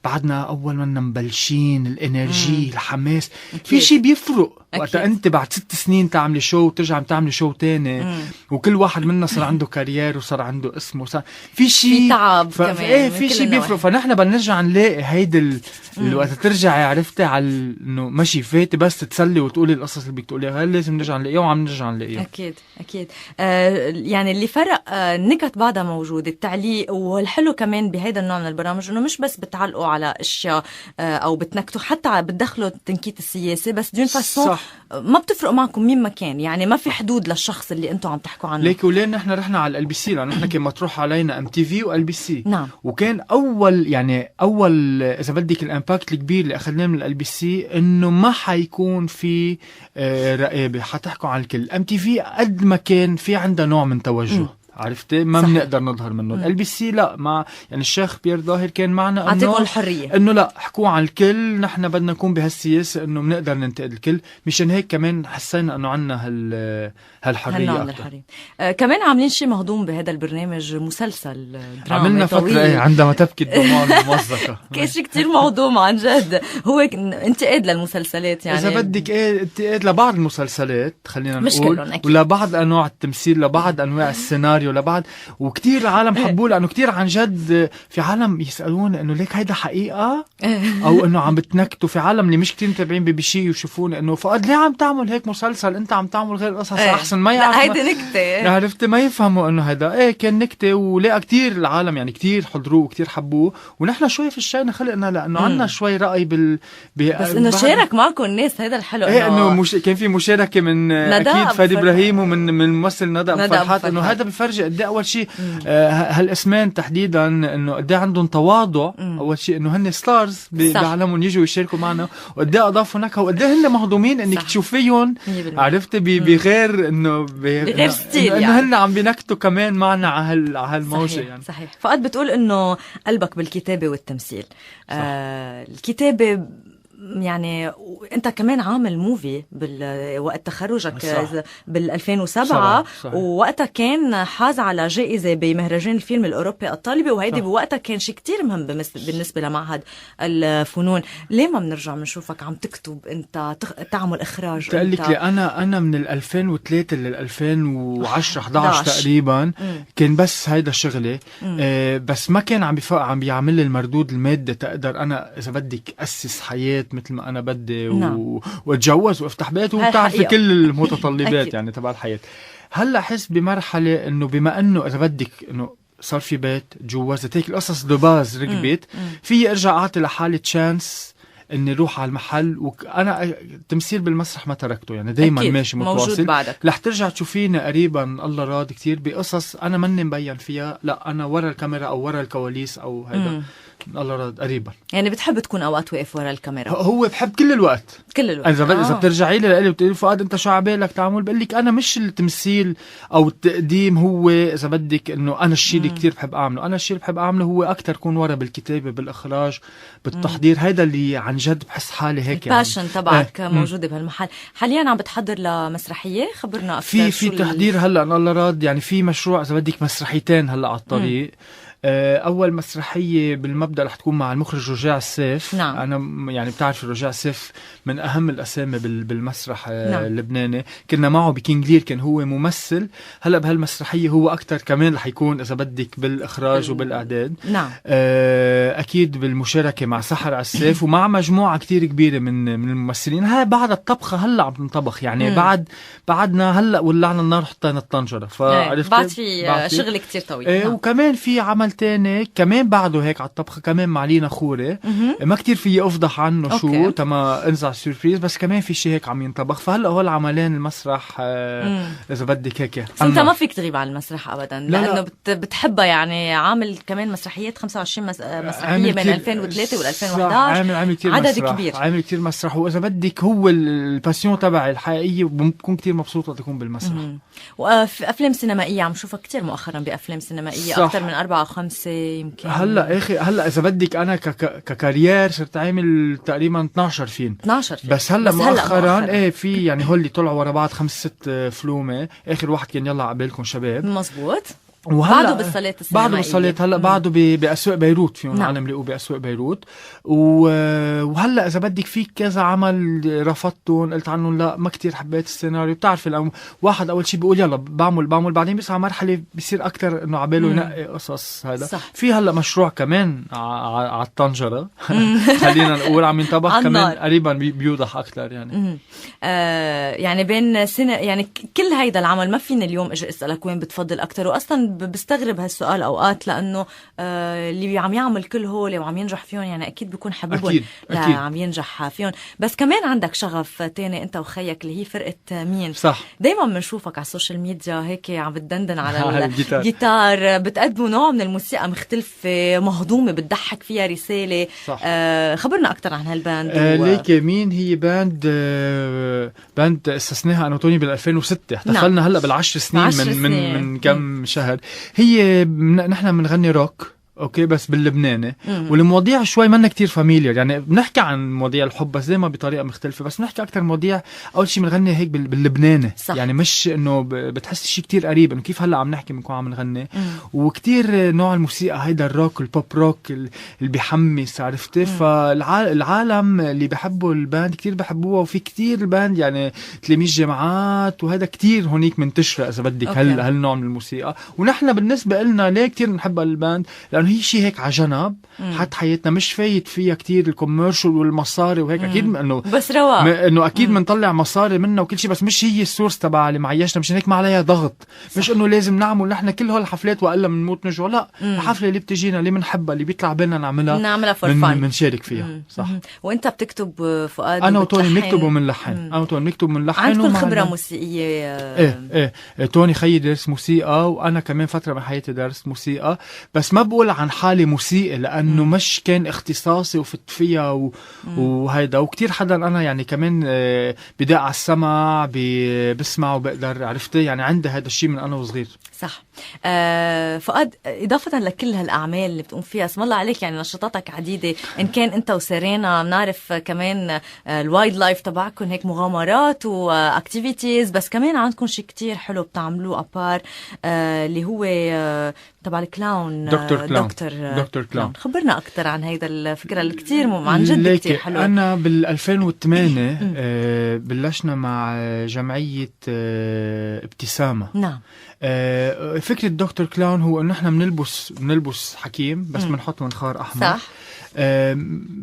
بعدنا اول ما مبلشين الانرجي الحماس في شيء بيفرق وقت انت بعد 6 سنين تعملي شو وترجع تعملي شو تاني وكل واحد منا صار عنده كارير وصار عنده اسمه وصار في شيء في تعب كمان في شيء بيفرق. فنحن بنرجع نلاقي هيدا الوقت ترجعي عرفتي على انه ماشي فاتي بس تتسلي وتقولي القصص اللي بدك تقوليها لازم نرجع نلاقيها وعم نرجع نلاقيها. اكيد يعني اللي فرق النكت بعدها موجوده التعليق والحلو كمان بهيدا النوع من البرامج انه مش بس بتعلقوا على اشياء او بتنكتوا حتى بتدخلوا التنكيت السياسي بس دون فاسون ما بتفرق معكم مين ما كان يعني ما في حدود للشخص اللي انتم عم تحكوا عنه. ليك ولين نحن رحنا على الLBC لانه نحن كان مطروح علينا MTV وLBC. نعم. وكان اول اذا بدك الامباكت الكبير اللي اخذناه من الLBC انه ما حيكون في رقابه حتحكوا على الكل. MTV قد ما كان في عنده نوع من توجه عرفتي ما بنقدر نظهر منه. الLBC لا ما يعني الشيخ بيير ظاهر كان معنا انه الحريه انه لا حكوا عن الكل نحن بدنا نكون بهالسياسه انه بنقدر ننتقد الكل مشان هيك كمان حسينا انه عندنا هالحريه اكثر. كمان عاملين شيء مهضوم بهذا البرنامج مسلسل درامي عملنا فتره عندما تبكي الدموع الممزقه كان شيء كتير مهضوم عن جد. هو انتقاد للمسلسلات يعني اذا بدك انتقاد لبعض المسلسلات خلينا نقول ولبعض انواع التمثيل لبعض انواع السيناريو سيناريو لبعض، وكتير العالم حبوه لأنه كتير عن جد. في عالم يسألون إنه ليك هيدا حقيقة أو إنه عم بتنكتوا. في عالم اللي مش كتير متابعين BBC ويشوفون إنه فؤاد ليه عم تعمل هيك مسلسل، أنت عم تعمل غير قصص أحسن ما يعرف. لا هيدا نكتة، عرفت ما يفهموا إنه هيدا كان نكتة. ولقى كتير العالم يعني كتير حضروه وكتير حبوه. ونحن شوي في الشيء خلقنا لأنه عنا شوي رأي بس إنه شارك معكم الناس، هيدا الحلو. إنه كان في مشاركة من أكيد فادي إبراهيم ومن الممثل ندى أبو فرحات. إنه هذا بيفرجي قد أول شيء هالاسمين تحديدا إنه قد عندهم تواضع. أول شيء إنه هن ستارز بعالمهم يجوا يشاركوا معنا، وقد أضافوا نكهة، وقد هن مهضومين إنك تشوفيهم عرفت بغير إنه بغير ستيل إنه هن عم بينكتوا كمان معنا على هالموجة. يعني صحيح. فؤاد بتقول إنه قلبك بالكتابة والتمثيل. الكتابة يعني أنت كمان عامل موفي وقت تخرجك بال 2007 ووقتها كان حاز على جائزة بمهرجان الفيلم الأوروبي الطالبي، وهيدي بوقتها كان شيء كتير مهم بالنسبة لمعهد الفنون. ليه ما بنرجع بنشوفك عم تكتب أنت تعمل إخراج؟ تقلك لي أنا من 2003 لل 2010 11 تقريبا كان بس هيدا شغلي. بس ما كان عم بيعمل لي المردود المادي تقدر أنا إذا بدك أسس حياة مثل ما أنا بدي واتجوز وافتح بيت وبتعرفي كل المتطلبات يعني تبع الحياة. هلا أحس بمرحلة إنه بما إنه إذا بدك إنه صار في بيت جوزت هيك القصص دوباز ركبت في أرجع أعطي لحالي تشانس إني روح على المحل. وأنا تمثيل بالمسرح ما تركته يعني دايما ماشي متواصل. رح ترجع تشوفيني قريبا الله راضي كتير بقصص أنا مني مبين فيها، لا أنا ورا الكاميرا أو ورا الكواليس أو هيدا الله راضي قريبا. يعني بتحب تكون أوقات واقف ورا الكاميرا؟ هو بحب كل الوقت. إذا بترجعي لي لقلي بتقولي فؤاد أنت شو عبالك تعمل، بقول لك أنا مش التمثيل أو التقديم هو إذا بدك إنه أنا الشيء اللي كتير بحب أعمله. أنا الشيء اللي بحب أعمله هو أكتر كون ورا بالكتابة بالإخراج بالتحضير. هيدا اللي عن جد بحس حالي هيك الباشن يعني. تبعك موجودة بهالمحل. حاليا عم بتحضر لمسرحية، خبرنا أكثر. في تحضير هلا أنا الله راضي يعني في مشروع إذا بدك مسرحيتين هلا على الطريق. أول مسرحية بالمبدأ رح تكون مع المخرج رجاء السيف. نعم. أنا يعني بتعرف رجاء السيف من أهم الأسامي بالمسرح اللبناني. كنا معه بكينج لير كان هو ممثل. هلأ بهالمسرحية هو أكتر كمان رح يكون إذا بدك بالإخراج وبالإعداد. نعم. أكيد بالمشاركة مع سحر عالسيف ومع مجموعة كتير كبيرة من الممثلين. هاي بعد الطبخة هلأ عم تنطبخ يعني بعدنا هلأ ولعنا النار حطينا الطنجرة. بعد في شغل كتير طويل. وكمان في عمل تاني كمان بعده هيك على الطبخة كمان مع لينا خوري. ما كتير فيي أفضح عنه شو تما انزع سوربريز، بس كمان في شيء هيك عم ينطبخ. فهلأ هول عملين المسرح إذا بدك هيك. أنت ما فيك تغيب عن المسرح أبدا لأنه بتحبها يعني. عامل كمان مسرحيات 25 مسرحية بين 2003 وال 2011. عامل كتير عدد مسرح. كبير. عامل كتير مسرح. وإذا بدك هو الباسيون تبعي الحقيقية بكون كتير مبسوطة تكون بالمسرح. وفي أفلام سينمائية عم شوفك كتير مؤخرا بأفلام سينمائية أكثر من 4 أو 5 يمكن. هلا إذا بدك أنا ككارير صرت عامل تقريبا 12 فيلم. بس هلا مؤخرا في يعني هولي طلعوا ورا بعض 5-6 فلومة. آخر واحد كان يلا عقبالكم شباب. مزبوط. بعده بالصالات السينمائية. بعده بالصالات هلا بعده بأسواق بيروت فيهم عالم لقوا بأسواق بيروت. وهلا إذا بدك في كذا عمل رفضتهم قلت عنهم لا ما كتير حبيت السيناريو. بتعرف واحد أول شيء بيقول يلا بعمل بعدين بيسعى مرحلة بيصير أكتر إنه عباله ينقي قصص. هذا في هلا مشروع كمان على الطنجرة خلينا نقول عم ينطبخ كمان قريبا بيوضح أكتر يعني. يعني بين سنة يعني كل هيدا العمل ما فيني اليوم اجي اسالك وين بتفضل اكتر. واصلا بستغرب هالسؤال اوقات لانه اللي عم يعمل كل هول وعم ينجح فيهم يعني اكيد بيكون حبيبهم عم ينجح فيهم. بس كمان عندك شغف تاني انت وخيك اللي هي فرقة مين. صح. دايما بنشوفك على السوشيال ميديا هيك عم بتدندن على الجيتار. بتقدموا نوع من الموسيقى مختلفة مهضومة بتضحك فيها رسالة. صح. خبرنا اكتر عن هالباند. ليك مين هي باند اسسناها انا وتوني بال 2006. احتفلنا هلا بالعشر سنين من كم شهر. هي نحن بنغني روك اوكي بس باللبناني. والمواضيع شوي منا كتير فاميليار، يعني بنحكي عن مواضيع الحب بس دايما بطريقه مختلفه، بس بنحكي اكثر مواضيع اول شيء بنغني هيك باللبناني. صح. يعني مش انه بتحس شيء كتير قريب، انه كيف هلا عم نحكي بنكون عم نغني. وكتير نوع الموسيقى هيدا الروك، البوب روك اللي بيحمس، عرفتي؟ فالعالم اللي بحبوا الباند كتير بحبوها، وفي كتير الباند يعني تلاميذ جامعات وهذا كتير هونيك منتشرة إذا بدك هالنوع من الموسيقى. ونحن بالنسبة لنا ليه كتير بنحب الباند؟ لأنه هي شيء هيك على جنب، حتى حياتنا مش فايت فيها كتير الكوميرشل والمصاري وهيك. أكيد إنه بس رواق، إنه أكيد منطلع مصاري منه وكل شيء، بس مش هي السورس تبع اللي معيشنا. مش هيك ما عليها ضغط. صح. مش إنه لازم نعمل نحن كل هالحفلات وإلا بنموت نجوا. لا، الحفلة اللي بتجينا اللي بنحبها اللي بيطلع بالنا نعملها فور فان، منشارك فيها. صح. وأنت بتكتب فؤاد؟ أنا وتوني بنكتب ومنلحن. أنا وتوني بنكتب ومنلحن. عندكم خبرة موسيقية؟ إيه توني خيي درس موسيقى، وأنا كمان فترة من حياتي درست موسيقى، بس ما بقول عن حالي موسيقي لأنه مش كان اختصاصي وفت فيها وهيدا. وكتير حدا أنا يعني كمان بداء على السمع بسمع وبقدر، عرفتي؟ يعني عندي هذا الشيء من أنا وصغير. صح. فؤاد، إضافة لكل هالأعمال اللي بتقوم فيها، اسم الله عليك، يعني نشاطاتك عديدة. إن كان أنت وسيرينا بنعرف كمان الوايلد لايف تبعكم، هيك مغامرات واكتيفيتيز، بس كمان عندكم شيء كتير حلو بتعملوه أبار اللي هو تبع الكلاون، دكتور كلاون. خبرنا أكتر عن هيدا الفكرة اللي كتير عن جد كتير حلوة. أنا بال2008 بلشنا مع جمعية ابتسامة. نعم. فكرة دكتور كلاون هو إنه إحنا بنلبس حكيم بس بنحط منخار أحمر. صح.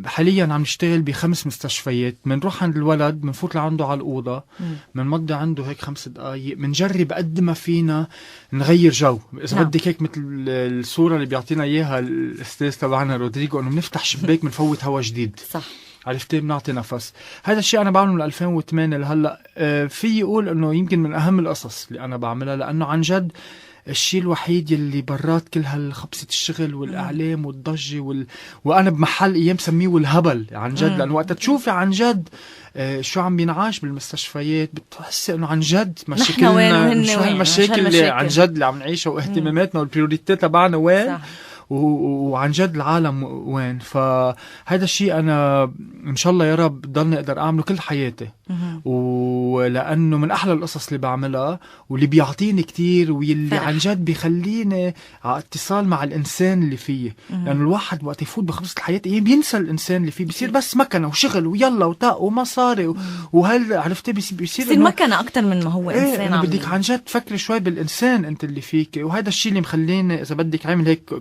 حاليا عم نشتغل ب5 مستشفيات. بنروح عند الولد، بنفوت لعنده على الأوضة، بنمضي عنده هيك 5 دقايق، بنجرب قد ما فينا نغير جو. إذا بدك هيك مثل الصورة اللي بيعطينا إياها الأستاذ تبعنا رودريغو، إنه بنفتح شباك بنفوت هوا جديد. صح. عرفتي؟ بنعطي نفس. هذا الشيء أنا بعمله من 2008 لهلا. في يقول إنه يمكن من أهم القصص اللي أنا بعملها، لأنه عن جد الشيء الوحيد يلي برات كل هالخبصة الشغل والإعلام والضجة وأنا بمحل أيام سميه والهبل عن جد. لأنه وقت تشوفي عن جد شو عم بينعاش بالمستشفيات، بتحسي إنه عن جد مشاكلنا، شو هالمشاكل اللي عن جد اللي عم نعيشها، واهتماماتنا والبريوريتات تبعنا وين. صح. وعن جد العالم وين. فهذا الشيء أنا إن شاء الله يا رب ضلني أقدر أعمله كل حياتي. ولأنه من أحلى القصص اللي بعملها واللي بيعطيني كتير واللي عن جد بيخليني على اتصال مع الإنسان اللي فيه. لأنه الواحد وقت يفوت بخبصة الحياة بينسى الإنسان اللي فيه، بيصير بس مكنة وشغل ويلا وطاق ومصاري وهل عرفتي بيصير مكنة أكتر من ما هو إنسان. أنا بدك عن جد تفكري شوي بالإنسان أنت اللي فيك. وهذا الشيء اللي مخليني إذا بدك عامل هيك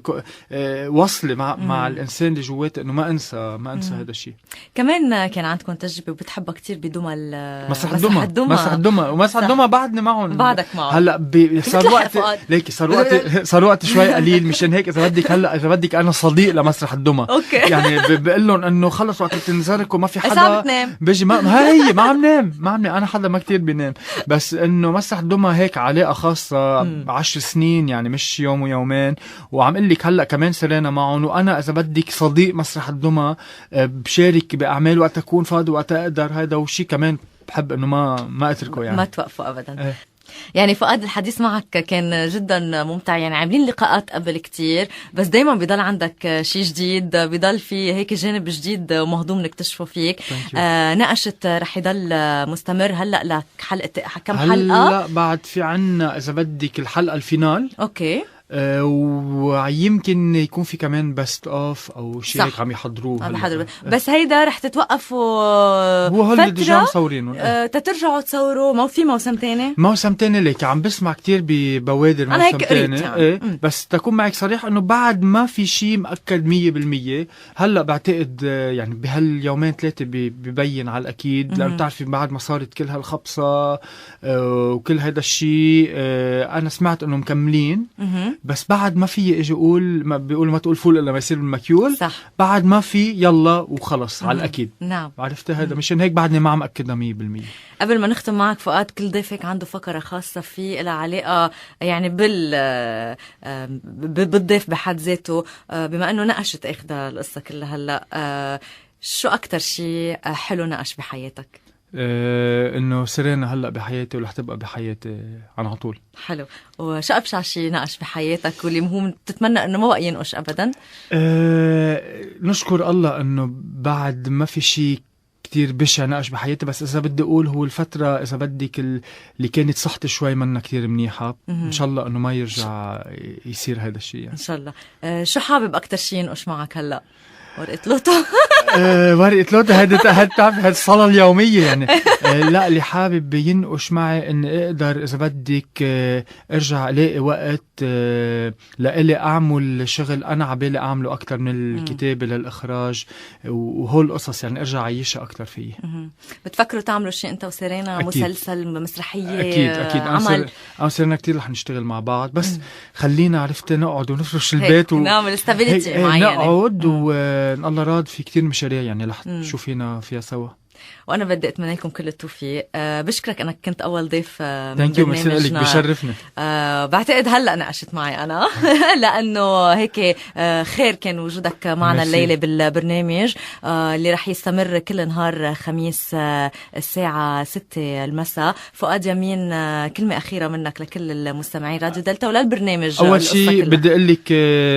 وصل مع الإنسان اللي جواته، إنه ما أنسى هذا الشيء. كمان كان عندكم تجربة وبتحبها كتير بدمى مسرح الدمى ومسرح الدمى بعدني معهم. بعدك معهم هلا صار وقت شوي قليل. مشان هيك إذا بدك هلا إذا بدك أنا صديق لمسرح الدمى. يعني بقول لهم إنه خلص وقت تنزركوا ما في حدا بيجي. هي ما عم نام أنا حدا ما كتير بينام. بس إنه مسرح الدمى هيك علاقة خاصة 10 سنين، يعني مش يوم ويومين. وعم قل لك هلا كمان سرينا معهم، وأنا إذا بدك صديق مسرح الدمى، بشارك بأعمال وقت أكون فاضي وقت أقدر. هذا وشي كمان بحب إنه ما أتركه، يعني ما توقفوا أبدا. يعني فؤاد، الحديث معك كان جدا ممتع. يعني عاملين لقاءات قبل كتير، بس دايما بيضل عندك شيء جديد، بيضل في هيك جانب جديد ومهضوم نكتشفه فيك. ناقشت رح يضل مستمر هلأ لك كم حلقة؟ هلأ بعد في عنا إذا بدك الحلقة الفينال. أوكي. ويمكن يكون في كمان بست اوف او شيء هيك عم يحضروه. بس هيدا رح تتوقفوا هو هول ديجا مصورينه تترجعوا تصوروا. ما في موسم تاني ليك عم بسمع كتير ببوادر موسم تاني. بس تكون معك صريح انه بعد ما في شيء مأكد 100%. هلا بعتقد يعني بهاليومين 3 ببين على الاكيد، لانه بتعرفي بعد ما صارت كل هالخبصه وكل هذا الشيء. انا سمعت انه مكملين، بس بعد ما في اجي اقول ما تقول فول الا ما يصير بالمكيول. صح. بعد ما في يلا وخلص على الاكيد. نعم. عرفت هذا مشان هيك بعدني ما عم اكدها 100%. قبل ما نختم معك فؤاد، كل ضيف هيك عنده فقره خاصه فيه لها علاقه يعني بالضيف بحد ذاته. بما انه ناقشت اخذها القصه كلها هلا، شو اكثر شيء حلو ناقش بحياتك؟ انه سيرينا هلا بحياتي ورح تبقى بحياتي على طول. حلو. وشو ابشع شيء ناقش بحياتك واللي مهم تتمنى انه ما بقى ينقش ابدا؟ نشكر الله انه بعد ما في شيء كتير بشع ناقش بحياتي، بس اذا بدي اقول هو الفتره اذا بدك اللي كانت صحتي شوي منا كتير منيحه. ان شاء الله انه ما يرجع يصير هذا الشيء يعني. ان شاء الله. شو حابب اكتر شيء ينقش معك هلا؟ ورقة لوتو؟ ورقة لوتو هذا بتعرف هذا الصلاة اليومية يعني. لا، اللي حابب ينقش معي اني اقدر اذا بدك ارجع الاقي وقت لإلي اعمل شغل انا عبالي اعمله اكتر من الكتابة للاخراج وهول القصص، يعني ارجع اعيشها اكتر فيه. بتفكروا تعملوا شيء انت وسيرينا؟ مسلسل، مسرحية، اكيد عمل؟ انا وسيرينا كتير رح نشتغل مع بعض، بس خلينا عرفت نقعد ونفرش البيت نعمل استابيليتي معينة، نقعد الله راد في كتير مشاريع يعني رح تشوفينا فيها سوا. وانا بدي اتمنى لكم كل التوفيق. بشكرك انك كنت اول ضيف من برنامجنا. بشرفنا. بعتقد هلا ناقشت معي انا لانه هيك خير كان وجودك معنا الليله بالبرنامج اللي رح يستمر كل نهار خميس الساعه 6 المساء. فؤاد يمين، كلمه اخيره منك لكل المستمعين راديو دلتا وللبرنامج. اول شيء بدي اقول لك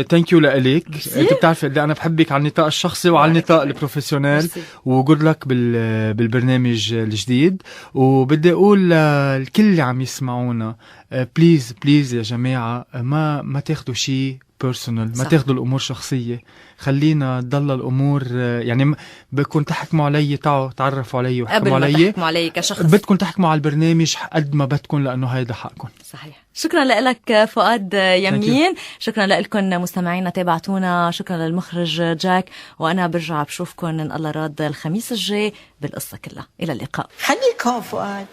ثانك يو لك. انت بتعرفي قد انا بحبك على النطاق الشخصي وعلى النطاق البروفيشنال، وجود لك بالبرنامج الجديد. وبدي اقول للكل اللي عم يسمعونا بليز يا جماعة ما تاخدوا شيء بيرسونال، ما تاخدوا الامور شخصية. خلينا تضل الامور يعني بدكم تحكموا علي تعرفوا علي وحكموا علي كشخص، بدكم تحكموا على البرنامج قد ما بدكم لانه هيدا حقكم. صحيح. شكرا لك فؤاد يمين، شكرا لكم مستمعينا تابعتونا، شكرا للمخرج جاك، وانا برجع بشوفكم ان الله راد الخميس الجاي بالقصة كلها. الى اللقاء. خليكم فؤاد.